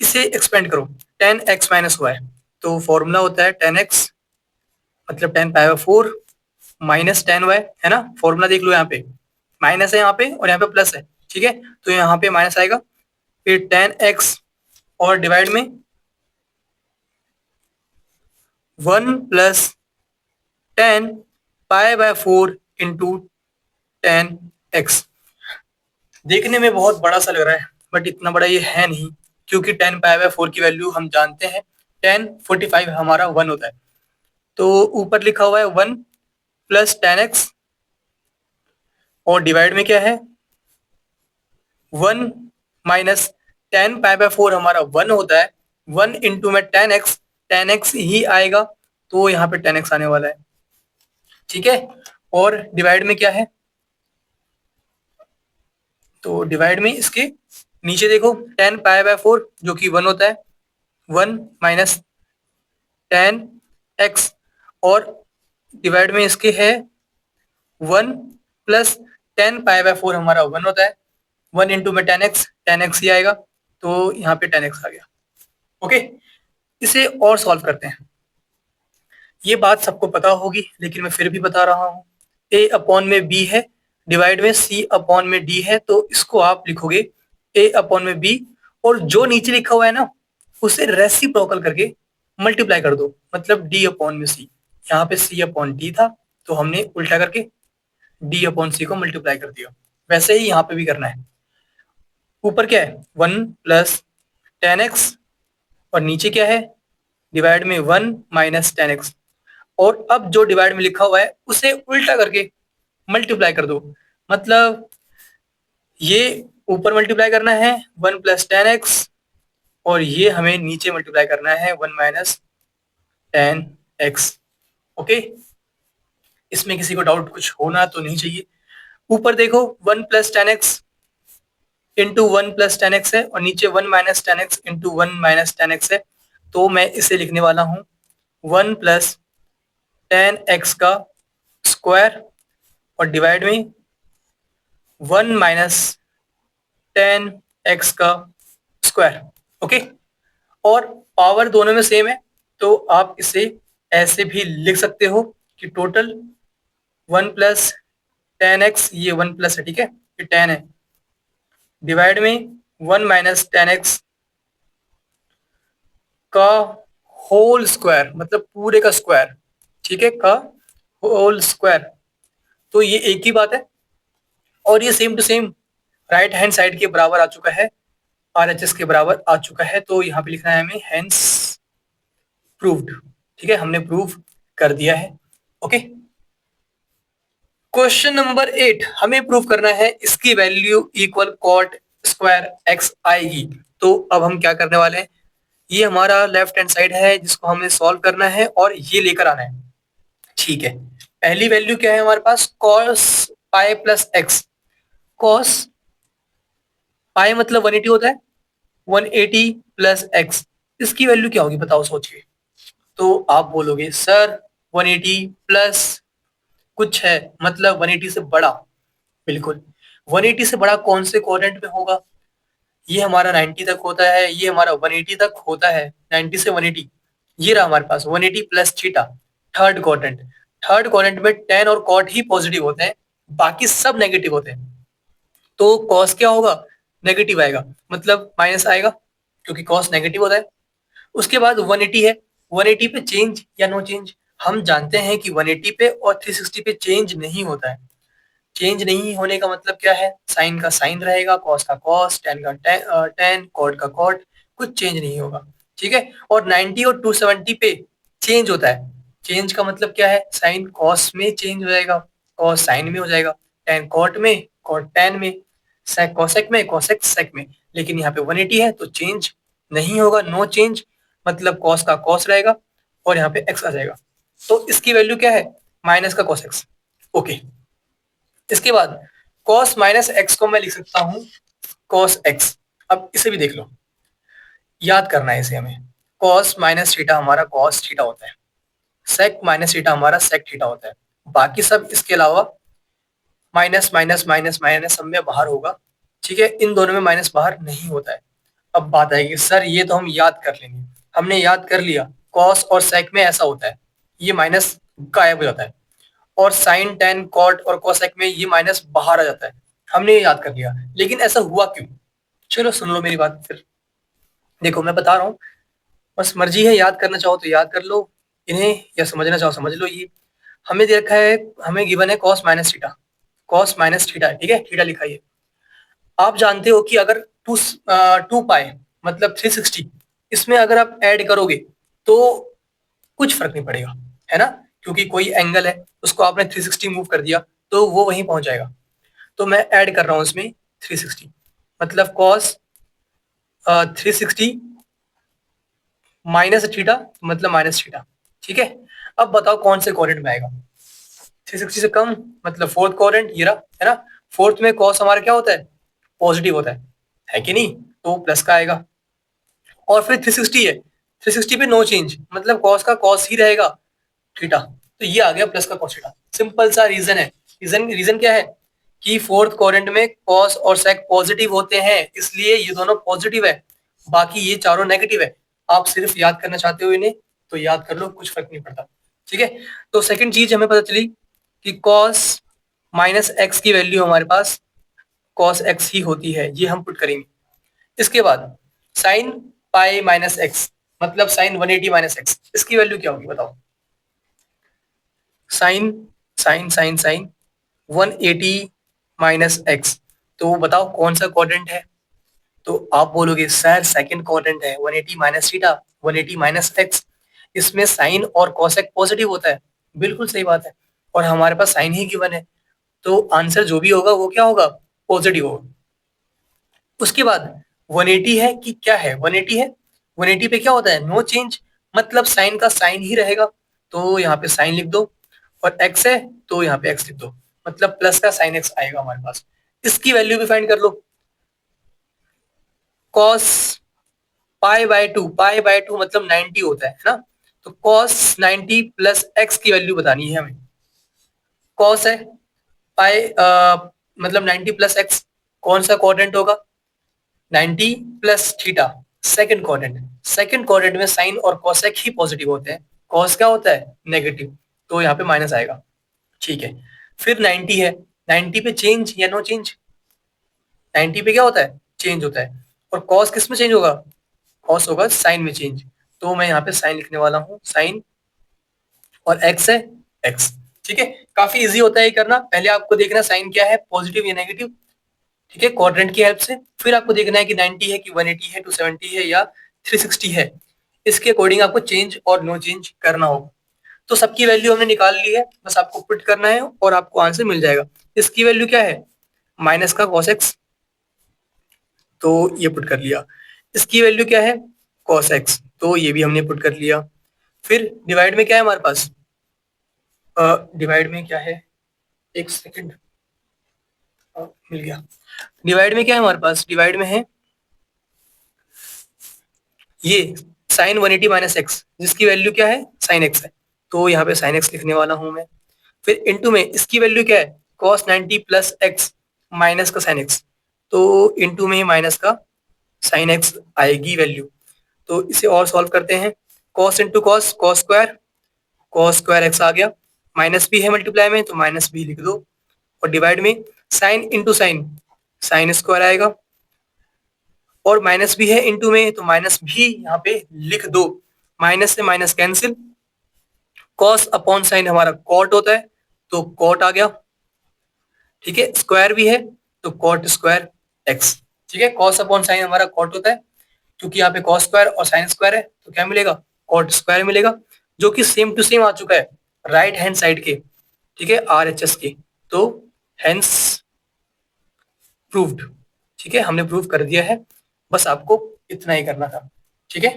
इसे एक्सपेंड करो टेन एक्स माइनस वाई, तो फॉर्मूला होता है टेन एक्स मतलब tan pi by 4 minus tan y, है ना, फॉर्मूला देख लो यहाँ पे माइनस है यहाँ पे और यहाँ पे प्लस है, ठीक है, तो यहाँ पे माइनस आएगा, फिर टेन एक्स और डिवाइड में 1 + 10 π/4 इंटू 10x। देखने में बहुत बड़ा सा लग रहा है, बट इतना बड़ा ये है नहीं, क्योंकि 10 π/4 की वैल्यू हम जानते हैं 10 45 हमारा 1 होता है। तो ऊपर लिखा हुआ है 1 + 10x और डिवाइड में क्या है 1 माइनस 10 π/4 हमारा 1 होता है, 1 इंटू में 10x ही आएगा, तो यहाँ पे 10x आने वाला है। ठीक है, और डिवाइड में क्या है, तो डिवाइड में इसके नीचे देखो 10 π/4 जो कि 1 होता है, 1 माइनस 10x और डिवाइड में इसके है 1 + 10 π/4 हमारा 1 होता है, 1 इंटू में 10x ही आएगा, तो यहाँ पे 10x आ गया। ओके, इसे और सॉल्व करते हैं। ये बात सबको पता होगी, लेकिन मैं फिर भी बता रहा हूँ। a/b है, डिवाइड में c/d है, तो इसको आप लिखोगे a/b और जो नीचे लिखा हुआ है ना उसे रेसिप्रोकल करके मल्टीप्लाई कर दो, मतलब d/c। यहाँ पे c/d था, तो हमने उल्टा करके d/c को मल्टीप्लाई कर दिया। वैसे ही यहाँ पे भी करना है। ऊपर क्या है 1 + 10x और नीचे क्या है डिवाइड में 1 माइनस 10x, और अब जो डिवाइड में लिखा हुआ है उसे उल्टा करके मल्टीप्लाई कर दो, मतलब ये ऊपर मल्टीप्लाई करना है 1 + 10x और ये हमें नीचे मल्टीप्लाई करना है 1 माइनस 10x। ओके, इसमें किसी को डाउट कुछ होना तो नहीं चाहिए। ऊपर देखो 1 + 10x इंटू 1 + 10x है और नीचे 1 minus 10x into 1 minus 10x है, तो मैं इसे लिखने वाला हूँ 1 + 10x का स्क्वायर और डिवाइड में 1 माइनस 10x का स्क्वायर। ओके, और पावर दोनों में सेम है, तो आप इसे ऐसे भी लिख सकते हो कि टोटल 1 + 10x, ये 1 प्लस है, ठीक है, ये 10 है, डिवाइड में 1 माइनस 10x का होल स्क्वायर, मतलब पूरे का स्क्वायर, ठीक है, का होल स्क्वायर। तो ये एक ही बात है और ये same to same right hand side के बराबर आ चुका है, RHS के बराबर आ चुका है, तो यहाँ पे लिखना है हमें हेंस प्रूव्ड। ठीक है, हमने प्रूव कर दिया है। ओके, क्वेश्चन नंबर 8, हमें प्रूव करना है इसकी value equal cot square x आएगी। तो अब हम क्या करने वाले हैं, ये हमारा लेफ्ट हैंड साइड है जिसको हमें सॉल्व करना है और ये लेकर आना है। ठीक है, पहली वैल्यू क्या है हमारे पास, cos pi plus x. cos पाई मतलब 180 होता है, 180 प्लस एक्स, इसकी वैल्यू क्या होगी बताओ सोच के। तो आप बोलोगे सर 180 प्लस कुछ है, मतलब 180 से बड़ा। बिल्कुल, 180 से बड़ा कौन से क्वाड्रेंट में होगा, ये हमारा 90 तक होता है, ये हमारा 180 तक होता है, 90 से 180। ये रहा हमारे पास 180 plus theta, third quadrant. Third quadrant में tan और cot ही पॉजिटिव होते हैं, बाकी सब नेगेटिव होते हैं। तो cos क्या होगा, नेगेटिव आएगा, मतलब माइनस आएगा, क्योंकि cos नेगेटिव होता है। उसके बाद 180 है, 180 पे चेंज या नो चेंज, हम जानते हैं कि 180 पे और 360 पे चेंज नहीं होता है। चेंज नहीं होने का मतलब क्या है, साइन का साइन रहेगा, कॉस का कॉस, टेन का टेन, कॉट का कॉट, कुछ चेंज नहीं होगा। ठीक है, और 90 और 270 पे चेंज होता है। चेंज का मतलब क्या है, साइन कॉस में चेंज हो जाएगा, कॉस साइन में हो जाएगा, टेन कॉट में, कॉट टेन में, सेक कॉसेक में, कॉसेक सेक में। लेकिन यहाँ पे 180 है तो चेंज नहीं होगा, नो चेंज, मतलब कॉस का कॉस रहेगा और यहाँ पे एक्स आ जाएगा। तो इसकी वैल्यू क्या है, माइनस का कॉस एक्स। ओके, इसके बाद cos माइनस एक्स को मैं लिख सकता हूँ cos x। अब इसे भी देख लो, याद करना है इसे हमें। cos माइनस थीटा हमारा cos थीटा होता है, sec माइनस थीटा हमारा sec थीटा होता है, बाकी सब इसके अलावा माइनस माइनस माइनस माइनस सब में बाहर होगा। ठीक है, इन दोनों में माइनस बाहर नहीं होता है। अब बात आएगी सर ये तो हम याद कर लेंगे, हमने याद कर लिया cos और sec में ऐसा होता है, ये माइनस गायब हो जाता है, और साइन टेन कॉट और कोसेक में ये माइनस बाहर आ जाता है। हमने ये याद कर लिया, लेकिन ऐसा हुआ क्यों? चलो सुन लो मेरी बात फिर। देखो मैं बता रहा हूँ, बस मर्जी है, याद करना चाहो तो याद कर लो इन्हें, या समझना चाहो समझ लो। ये हमें दे रखा है, हमें गिवन है cos minus theta. Cos minus theta, ठीक है, थीटा लिखा है। आप जानते हो कि अगर टू पाई मतलब 360, इसमें अगर आप ऐड करोगे तो कुछ फर्क नहीं पड़ेगा, है ना, क्योंकि कोई एंगल है, उसको आपने 360 मूव कर दिया तो वो वहीं पहुंच जाएगा। तो मैं ऐड कर रहा हूं इसमें 360, मतलब कॉस 360 माइनस थीटा, मतलब माइनस थीटा। ठीक है, अब बताओ कौन से क्वाड्रेंट में आएगा? 360 से कम मतलब फोर्थ क्वाड्रेंट, ये रहा, है ना। फोर्थ में कॉस हमारा क्या होता है? पॉजिटिव होता है कि नहीं? तो प्लस का आएगा। और फिर 360 है, 360 पे नो चेंज, मतलब कॉस का कॉस ही रहेगा, थीटा। तो ये आ गया प्लस का कॉस थीटा। सिंपल सा रीजन है। रीजन क्या है? कि फोर्थ क्वाड्रेंट में कॉस और सेक पॉजिटिव होते हैं, इसलिए ये दोनों पॉजिटिव है, बाकी ये चारों नेगेटिव है। आप सिर्फ याद करना चाहते हो इन्हें तो याद कर लो, कुछ फर्क नहीं पड़ता। ठीक है, तो सेकंड चीज हमें पता चली कि कॉस माइनस एक्स की वैल्यू हमारे पास कॉस एक्स ही होती है, ये हम पुट करेंगे। इसके बाद साइन पाई माइनस एक्स, मतलब साइन 180 माइनस एक्स, इसकी वैल्यू क्या होगी बताओ? Sine sine sine sine 180 minus x, तो बताओ कौन सा क्वाड्रेंट है? तो आप बोलोगे सर सेकंड क्वाड्रेंट है, 180 माइनस थीटा, 180 माइनस एक्स, इसमें साइन और कोसेक पॉजिटिव होता है। बिल्कुल सही बात है, और हमारे पास साइन ही गिवन है, तो आंसर जो भी होगा वो क्या होगा? पॉजिटिव होगा। उसके बाद 180 है कि क्या है? 180 है, 180 पे क्या होता है? नो चेंज, मतलब साइन का साइन ही रहेगा, तो यहाँ पे साइन लिख दो। और एक्स है तो यहाँ पे एक्स लिख दो, मतलब प्लस का साइन एक्स आएगा हमारे पास। इसकी वैल्यू भी फाइंड कर लो। कॉस पाई बाय टू मतलब 90 होता है ना, तो कॉस 90 प्लस एक्स की वैल्यू बतानी है हमें। कॉस है पाई मतलब 90 प्लस एक्स, कौन सा क्वाड्रेंट होगा? 90 plus theta, second quadrant. Second quadrant में साइन और कोसेक ही पॉजिटिव होते हैं, कॉस क्या होता है? नेगेटिव, तो यहाँ पे माइनस आएगा। ठीक है, फिर 90 है, 90 पे चेंज या नो चेंज? 90 पे क्या होता है? चेंज होता है। और कॉस किस में चेंज होगा? कॉस होगा साइन में चेंज, तो मैं यहाँ पे साइन लिखने वाला हूँ, साइन, और एक्स है एक्स। ठीक है, काफी इजी होता है ये करना। पहले आपको देखना साइन क्या है, पॉजिटिव या नेगेटिव, ठीक है, क्वाड्रेंट की हेल्प से। फिर आपको देखना है कि 90 है कि 180 है, 270 है या 360 है। इसके अकॉर्डिंग आपको चेंज और नो चेंज करना होगा। तो सबकी वैल्यू हमने निकाल ली है, बस आपको पुट करना है और आपको आंसर मिल जाएगा। इसकी वैल्यू क्या है? माइनस का cos x, तो ये पुट कर लिया। इसकी वैल्यू क्या है? cos x, तो ये भी हमने पुट कर लिया। फिर डिवाइड में क्या है हमारे पास? डिवाइड में क्या है, एक सेकंड, मिल गया। डिवाइड में क्या है हमारे पास? डिवाइड में है ये साइन 180 माइनस एक्स, जिसकी वैल्यू क्या है? साइन एक्स है, तो यहाँ पे साइन एक्स लिखने वाला हूं मैं। फिर इनटू में इसकी वैल्यू क्या है? cos 90 प्लस एक्स माइनस का साइन एक्स, तो इनटू में माइनस का साइन एक्स आएगी वैल्यू। तो इसे और सॉल्व करते हैं। cos into cos, cos square x आ गया, माइनस भी है मल्टीप्लाई में तो माइनस भी लिख दो। और डिवाइड में sine into sine, sine square आएगा, और माइनस भी है इनटू में तो माइनस भी यहाँ पे लिख दो। माइनस से minus cancel, cos upon sine हमारा कॉट होता है, तो कॉट आ गया। ठीक है, स्क्वायर भी है तो कॉट स्क्वायर एक्स। ठीक है, कॉस अपॉन साइन हमारा कॉट होता है, क्योंकि यहाँ पे कॉस स्क्वायर और साइन स्क्वायर है तो क्या मिलेगा? कॉट स्क्वायर मिलेगा, जो कि सेम टू सेम आ चुका है राइट हैंड साइड के। ठीक है, आर एच एस के, तो हेंस प्रूव्ड। ठीक है, हमने प्रूव कर दिया है, बस आपको इतना ही करना था। ठीक है,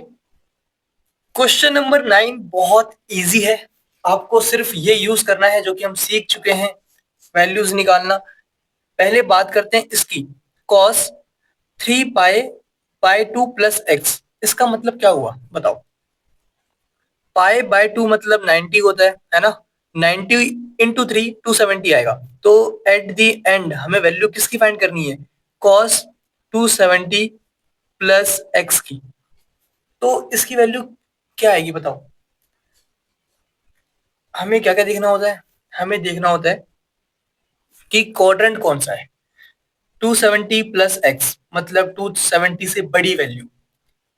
क्वेश्चन नंबर 9 बहुत इजी है। आपको सिर्फ ये यूज करना है जो कि हम सीख चुके हैं, वैल्यूज निकालना। पहले बात करते हैं इसकी। Cos 3 pi by 2 plus x, इसका मतलब क्या हुआ बताओ? पाई बाय 2 मतलब 90 होता है ना। 90 इंटू 3 270 आएगा, तो एट द एंड हमें वैल्यू किसकी फाइंड करनी है? कॉस 270 प्लस एक्स की। तो इसकी वैल्यू क्या आएगी बताओ? हमें क्या क्या देखना होता है? हमें देखना होता है कि क्वाड्रेंट कौन सा है। 270 प्लस एक्स मतलब 270 से बड़ी वैल्यू,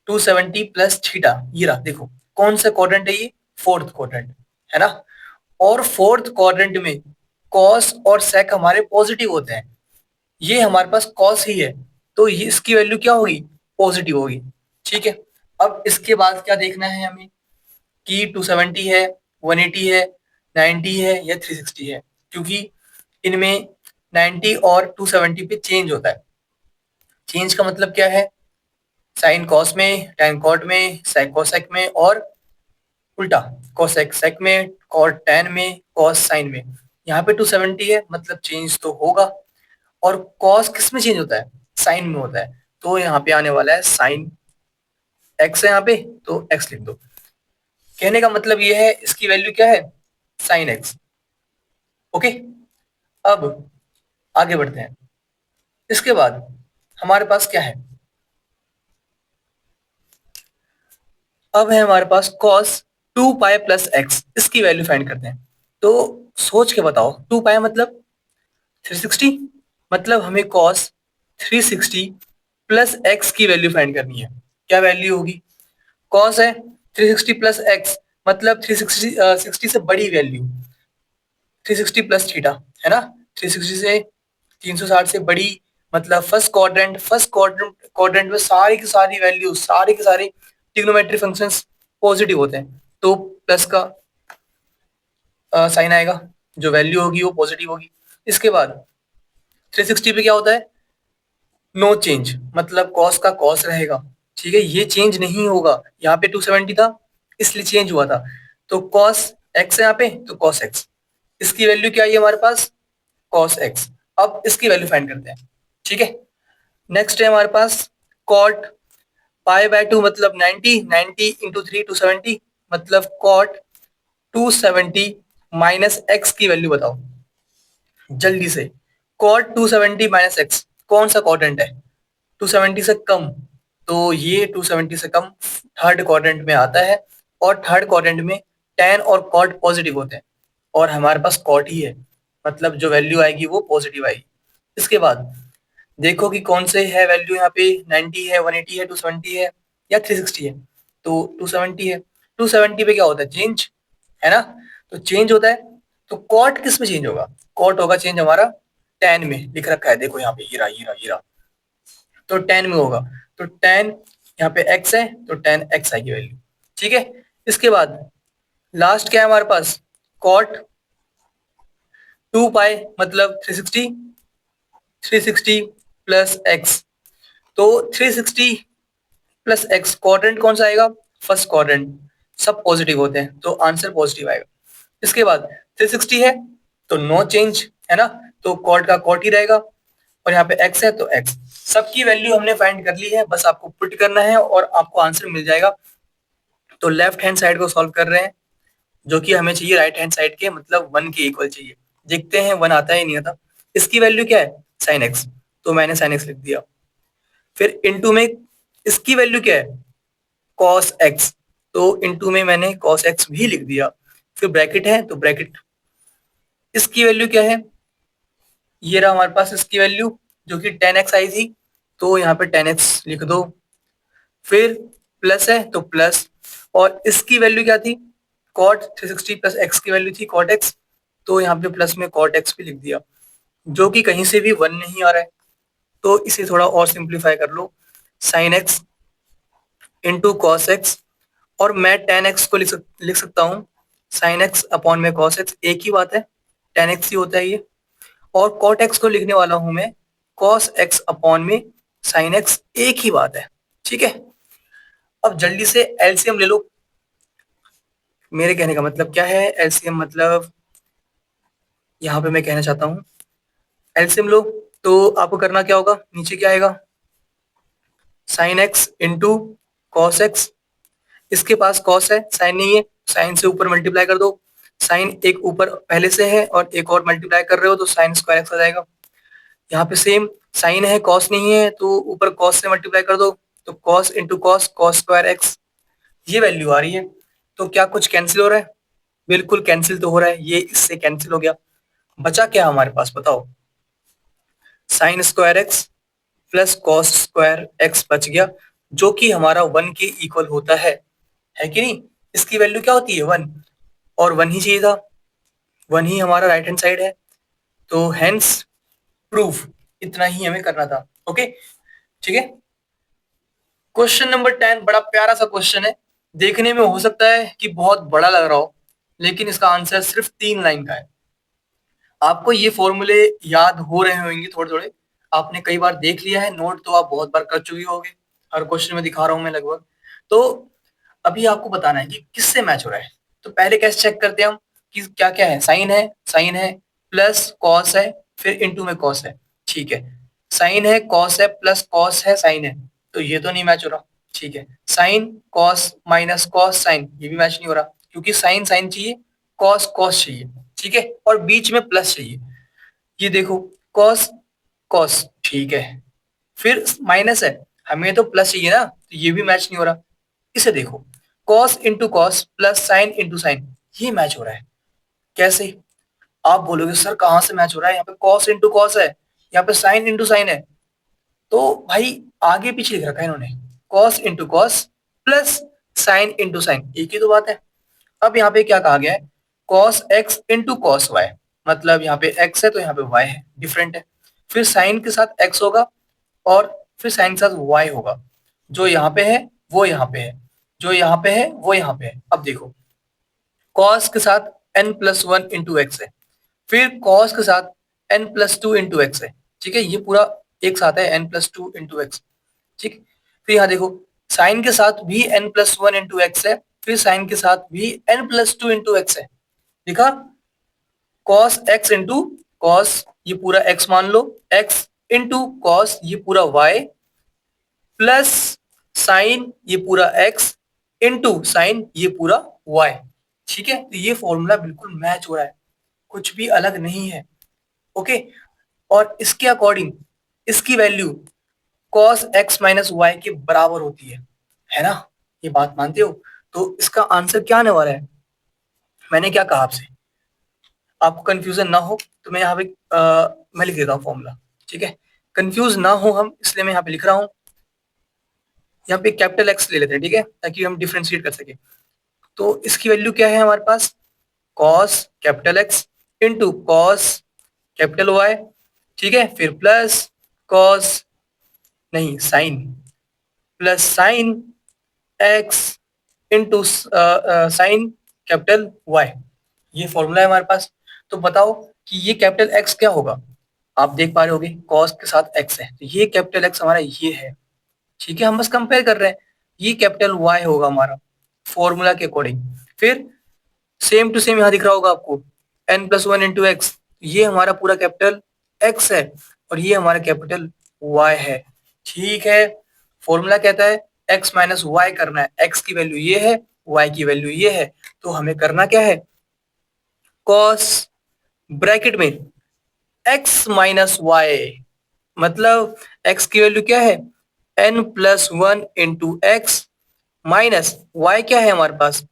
270 प्लस थीटा, ये रहा देखो कौन सा क्वाड्रेंट है ये, फोर्थ क्वाड्रेंट है ना। और फोर्थ क्वाड्रेंट में कॉस और सेक हमारे पॉजिटिव होते हैं, ये हमारे पास कॉस ही है, तो ये इसकी वैल्यू क्या होगी, पॉजिटिव होगी। ठीक है, अब इसके बाद क्या देखना है हमें कि 270 है, 180 है, 90 है या 360 है, क्योंकि इनमें 90 और 270 पे चेंज होता है। चेंज का मतलब क्या है, साइन कॉस में, टैन कॉट में, साइन कोसेक में, और उल्टा कोसेक सेक में, कॉट टैन में, कॉस साइन में। यहाँ पे 270 है मतलब चेंज तो होगा। और कॉस किस में चेंज होता है, साइन में होता है, तो यहाँ पे आने वाला है साइन एक्स है यहाँ पे, तो एक्स लिख दो। कहने का मतलब ये है इसकी वैल्यू क्या है, साइन एक्स। ओके, अब आगे बढ़ते हैं। इसके बाद हमारे पास क्या है, अब है हमारे पास कॉस 2 पाई प्लस एक्स, इसकी वैल्यू फाइंड करते हैं। तो सोच के बताओ, 2 पाई मतलब 360, मतलब हमें कॉस 360 प्लस एक्स की वैल्यू फाइंड करनी है। क्या वैल्यू होगी, कॉस है 360 प्लस एक्स मतलब 360 60 से बड़ी वैल्यू, 360 प्लस थीटा है ना, 360 से 360 से बड़ी, मतलब first quadrant, first quadrant quadrant में सारी की सारी वैल्यू, सारे के सारे ट्रिग्नोमेट्री फंक्शंस पॉजिटिव होते हैं, तो प्लस का साइन आएगा, जो वैल्यू होगी वो पॉजिटिव होगी। इसके बाद 360 पे क्या होता है, नो चेंज, मतलब कॉस का कॉस रहेगा। ठीक है, ये चेंज नहीं होगा, यहाँ पे 270 था इसलिए चेंज हुआ था, तो कॉस एक्स है यहाँ पे, तो कॉस एक्स, इसकी वैल्यू क्या है हमारे पास, कॉस एक्स। अब इसकी वैल्यू फाइंड करते हैं। ठीक है, नेक्स्ट है हमारे पास कॉट पाई/2 मतलब 90, 90 इंटू 3 270, मतलब कॉट 270 माइनस एक्स की वैल्यू बताओ जल्दी से। कॉट 270 माइनस एक्स कौन सा क्वाड्रेंट है, 270 से कम, तो ये 270 से कम थर्ड क्वाड्रेंट में आता है, और थर्ड क्वाड्रेंट में tan और cot पॉजिटिव होते हैं, और हमारे पास cot ही है, मतलब जो वैल्यू आएगी वो पॉजिटिव आएगी। इसके बाद देखो कि कौन से है वैल्यू, यहाँ पे 90 है, 180 है, 270 है या 360 है, तो 270 है। 270 पे क्या होता है, चेंज है ना, तो चेंज होता है, तो कॉट किस में चेंज होगा, कॉट होगा चेंज हमारा tan में, लिख रखा है देखो यहाँ पे, हीरा, तो tan में होगा, तो tan यहाँ पे x है, तो tan x आएगी वैल्यू। ठीक है, इसके बाद लास्ट क्या है हमारे पास, cot 2 पाई मतलब 360, 360 प्लस एक्स, तो 360 प्लस एक्स क्वाड्रेंट कौन सा आएगा, फर्स्ट क्वाड्रेंट, सब पॉजिटिव होते हैं, तो आंसर पॉजिटिव आएगा। इसके बाद 360 है तो नो चेंज है ना, तो कॉट का कॉट ही रहेगा, और यहाँ पे x है तो x। सबकी वैल्यू हमने फाइंड कर ली है, बस आपको पुट करना है और आपको आंसर मिल जाएगा। तो लेफ्ट हैंड साइड को सॉल्व कर रहे हैं, जो कि हमें चाहिए राइट हैंड साइड के, मतलब 1 के इक्वल चाहिए। देखते हैं 1 आता है नहीं आता। इसकी वैल्यू क्या है, साइन एक्स, तो मैंने साइन एक्स लिख दिया। फिर इनटू में इसकी वैल्यू क्या है, कॉस एक्स, तो इनटू में मैंने कॉस एक्स भी लिख दिया। फिर ब्रैकेट है तो ब्रैकेट, इसकी वैल्यू क्या है, ये रहा हमारे पास इसकी वैल्यू, जो कि 10x आई थी, तो यहाँ पे 10x लिख दो। फिर प्लस है तो प्लस, और इसकी वैल्यू क्या थी, कॉट 360 प्लस एक्स की वैल्यू थी कॉट एक्स, तो यहाँ पे प्लस में कॉट एक्स भी लिख दिया, जो कि कहीं से भी 1 नहीं आ रहा है, तो इसे थोड़ा और सिंप्लीफाई कर लो, sine x into cos x, और मैं टेन एक्स को लिख सकता हूँ साइन एक्स अपॉन में कॉस एक्स, एक ही बात है, टेन एक्स ही होता है ये। और कॉट एक्स को लिखने वाला हूं मैं कॉस एक्स अपॉन में साइन एक्स, एक ही बात है। ठीक है, अब जल्दी से एलसीएम ले लो। मेरे कहने का मतलब क्या है, एलसीएम मतलब यहाँ पे मैं कहना चाहता हूँ एलसीएम लो, तो आपको करना क्या होगा, नीचे क्या आएगा, sign x into cos x, इसके पास कॉस है साइन नहीं है, साइन से ऊपर मल्टीप्लाई कर दो, साइन एक ऊपर पहले से है और एक और मल्टीप्लाई कर रहे हो तो साइन स्क्वायर एक्स आ जाएगा। यहाँ पे सेम साइन है कॉस नहीं है, तो ऊपर कॉस से मल्टीप्लाई कर दो, तो cos into cos, cos square x, ये वैल्यू आ रही है। तो क्या कुछ कैंसिल हो रहा है, बिल्कुल कैंसिल तो हो रहा है, ये इससे कैंसिल हो गया। बचा क्या हमारे पास बताओ, sine square x plus cos square x बच गया, जो कि हमारा 1 के इक्वल होता है कि नहीं? इसकी वैल्यू क्या होती है? 1, और 1 ही चाहिए था, 1 ही हमारा राइट हैंड साइड है, तो हेंस प्रूफ, इतना ही हमें करना था। ओके, ठीक है। क्वेश्चन नंबर 10 बड़ा प्यारा सा क्वेश्चन है, देखने में हो सकता है कि बहुत बड़ा लग रहा हो, लेकिन इसका आंसर सिर्फ 3 लाइन का है। आपको ये फॉर्मूले याद हो रहे होंगे थोड़े थोड़े, आपने कई बार देख लिया है, नोट तो आप बहुत बार कर चुके होंगे, हर क्वेश्चन में दिखा रहा हूं मैं लगभग। तो अभी आपको बताना है कि किससे मैच हो रहा है। तो पहले कैसे चेक करते हैं हम कि क्या क्या है? साइन है प्लस कॉस है, फिर इनटू में कॉस है। ठीक है, साइन है कॉस है प्लस कॉस है साइन है, तो ये तो नहीं मैच हो रहा। ठीक है, sine cos minus cos sine, ये भी मैच नहीं हो रहा, क्योंकि साइन साइन चाहिए, कॉस कॉस चाहिए। ठीक है, और बीच में प्लस चाहिए। ये देखो, कॉस कॉस, ठीक है, फिर माइनस है, हमें तो प्लस चाहिए ना, तो ये भी मैच नहीं हो रहा। इसे देखो, cos into cos plus sine into sine, ये मैच हो रहा है। कैसे? आप बोलोगे सर कहाँ से मैच हो रहा है, यहाँ पे कॉस इंटू कॉस है, यहाँ पे साइन इंटू साइन है। तो भाई आगे पीछे लिख रखा है इन्होंने, cos into cos plus sine into sine, एक ही तो बात है। अब यहाँ पे क्या कहा गया है? Cos x into cos y, मतलब यहाँ पे एक्स है तो यहाँ पे वाई है, डिफरेंट है। फिर साइन के साथ एक्स होगा, और फिर साइन के साथ वाई होगा। जो यहाँ पे है वो यहाँ पे है, जो यहाँ पे है वो यहाँ पे है। अब देखो, कॉस के साथ n plus one into x है, फिर कॉस के साथ n plus to into x है। ठीक है, ये पूरा एक साथ है, n plus to into x. ठीक, फिर यहाँ देखो, साइन के साथ भी n plus one into x है, फिर साइन के साथ भी n plus to into x है। देखा, कॉस एक्स इंटू कॉस, ये पूरा x मान लो, x इंटू कॉस, ये पूरा y, प्लस साइन, ये पूरा x इंटू साइन, ये पूरा y। ठीक है, तो ये फॉर्मूला बिल्कुल मैच हो रहा है, कुछ भी अलग नहीं है। ओके, और इसके अकॉर्डिंग इसकी value cos x minus y के बराबर होती है ना? ये बात मानते हो? तो इसका आंसर क्या आने वाला है? मैंने क्या कहा आपसे, आपको कंफ्यूजन ना हो तो मैं यहाँ पे मैं लिख देता हूँ फॉर्मूला। ठीक है, कंफ्यूज ना हो हम, इसलिए मैं यहाँ पे लिख रहा हूँ। यहाँ पे कैपिटल एक्स ले लेते हैं, ठीक है, ताकि हम डिफ्रेंशिएट कर सके। तो इसकी वैल्यू क्या है हमारे पास? Cos capital x into cos capital y, ठीक है, फिर प्लस कॉस, नहीं sine, plus sine x into sine capital y, ये फॉर्मूला है हमारे पास। तो बताओ कि ये कैपिटल एक्स क्या होगा? आप देख पा रहे होगे कॉस के साथ एक्स है, तो ये कैपिटल एक्स हमारा ये है। ठीक है, हम बस कंपेयर कर रहे हैं, ये कैपिटल वाई होगा हमारा फॉर्मूला के अकॉर्डिंग। फिर सेम टू सेम यहाँ दिख रहा होगा आपको, n plus one into x, ये हमारा पूरा कैपिटल x है, और ये हमारा कैपिटल y है। ठीक है, फॉर्मूला कहता है x माइनस वाई करना है, x की वैल्यू ये है, y की वैल्यू ये है, तो हमें करना क्या है? cos ब्रैकेट में x माइनस वाई, मतलब x की वैल्यू क्या है? n plus one into x, minus y क्या है हमारे पास?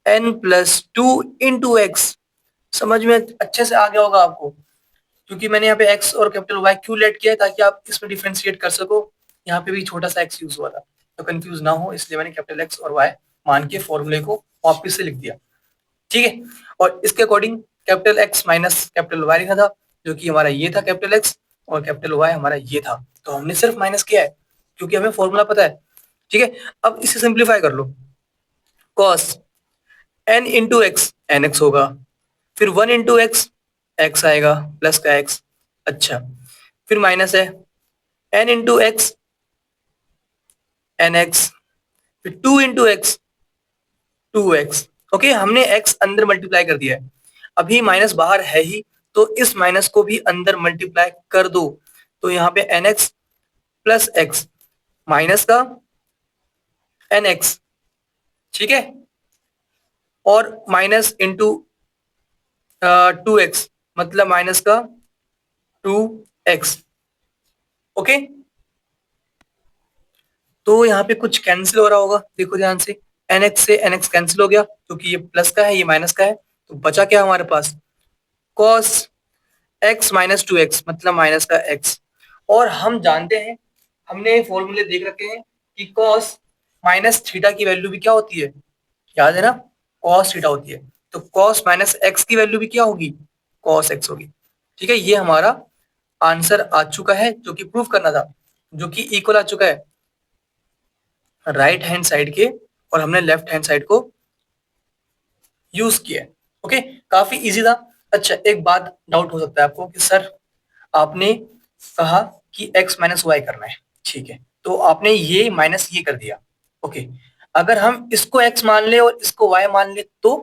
n plus to into x. समझ में अच्छे से आ गया होगा आपको, क्योंकि मैंने यहाँ पे x और कैपिटल Y क्यों लेट किया है, ताकि आप इसमें डिफरेंशिएट कर सको। यहाँ पे भी छोटा सा x यूज हुआ था, तो कंफ्यूज ना हो, इसलिए मैंने कैपिटल X और Y मान के फॉर्मूले को वापस से लिख दिया। ठीक है, और इसके according capital X minus capital Y लिखा था, जो कि हमारा ये था कैपिटल X, और कैपिटल Y हमारा ये था, तो हमने सिर्फ माइनस किया है, क्योंकि हमें फॉर्मूला पता है। ठीक है, अब इसे सिंप्लीफाई कर लो, cos n into x n x होगा, फिर वन इंटू एक्स एक्स आएगा, प्लस का एक्स, अच्छा, फिर माइनस है n into x n x, फिर two into x two x. Okay, हमने x अंदर मल्टीप्लाई कर दिया है, अभी माइनस बाहर है ही, तो इस माइनस को भी अंदर मल्टीप्लाई कर दो, तो यहाँ पे n x plus x minus का एन एक्स, ठीक है, और माइनस इंटू टू एक्स, मतलब माइनस का टू एक्स। ओके, तो यहाँ पे कुछ कैंसिल हो रहा होगा, देखो ध्यान से, एन एक्स से एन एक्स कैंसिल हो गया, क्योंकि ये प्लस का है ये माइनस का है, तो बचा क्या हमारे पास? Cos x minus two x, मतलब माइनस का एक्स, और हम जानते हैं, हमने फॉर्मूले देख रखे हैं कि कॉस माइनस थीटा की वैल्यू भी क्या होती है, याद है ना, कॉस थीटा होती है। तो कॉस माइनस एक्स की वैल्यू भी क्या होगी, कॉस एक्स होगी। ठीक है, ये हमारा आंसर आ चुका है जो कि प्रूफ करना था, जो कि इक्वल आ चुका है राइट हैंड साइड के, और हमने लेफ्ट हैंड साइड को यूज किया है। ओके, काफी इजी था। अच्छा, एक बात डाउट हो सकता है आपको कि सर आपने कहा कि x माइनस वाई करना है, ठीक है, तो आपने ये माइनस ये कर दिया। ओके, अगर हम इसको x मान ले और इसको y मान ले तो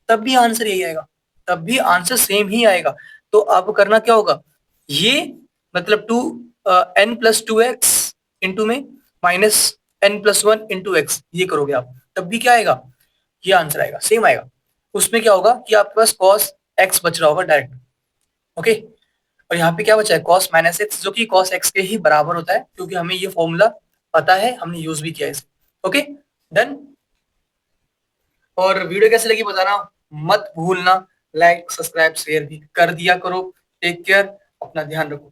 तब भी आंसर यही आएगा, तब भी आंसर सेम ही आएगा। तो आपको करना क्या होगा, ये मतलब two n plus two x into में minus n plus one into x, ये करोगे आप, तब भी क्या आएगा, ये आंसर आएगा, सेम आएगा। उसमें क्या होगा कि आपके पास cos x बच रहा होगा डायरेक्ट। ओके, और यहाँ पे क्या बचा है, cos माइनस एक्स, जो कि cos x के ही बराबर होता है, क्योंकि हमें ये फॉर्मूला पता है, हमने यूज भी किया है इसे। Okay, done. और वीडियो कैसे लगी बताना मत भूलना, लाइक सब्सक्राइब शेयर भी कर दिया करो। टेक केयर, अपना ध्यान रखो।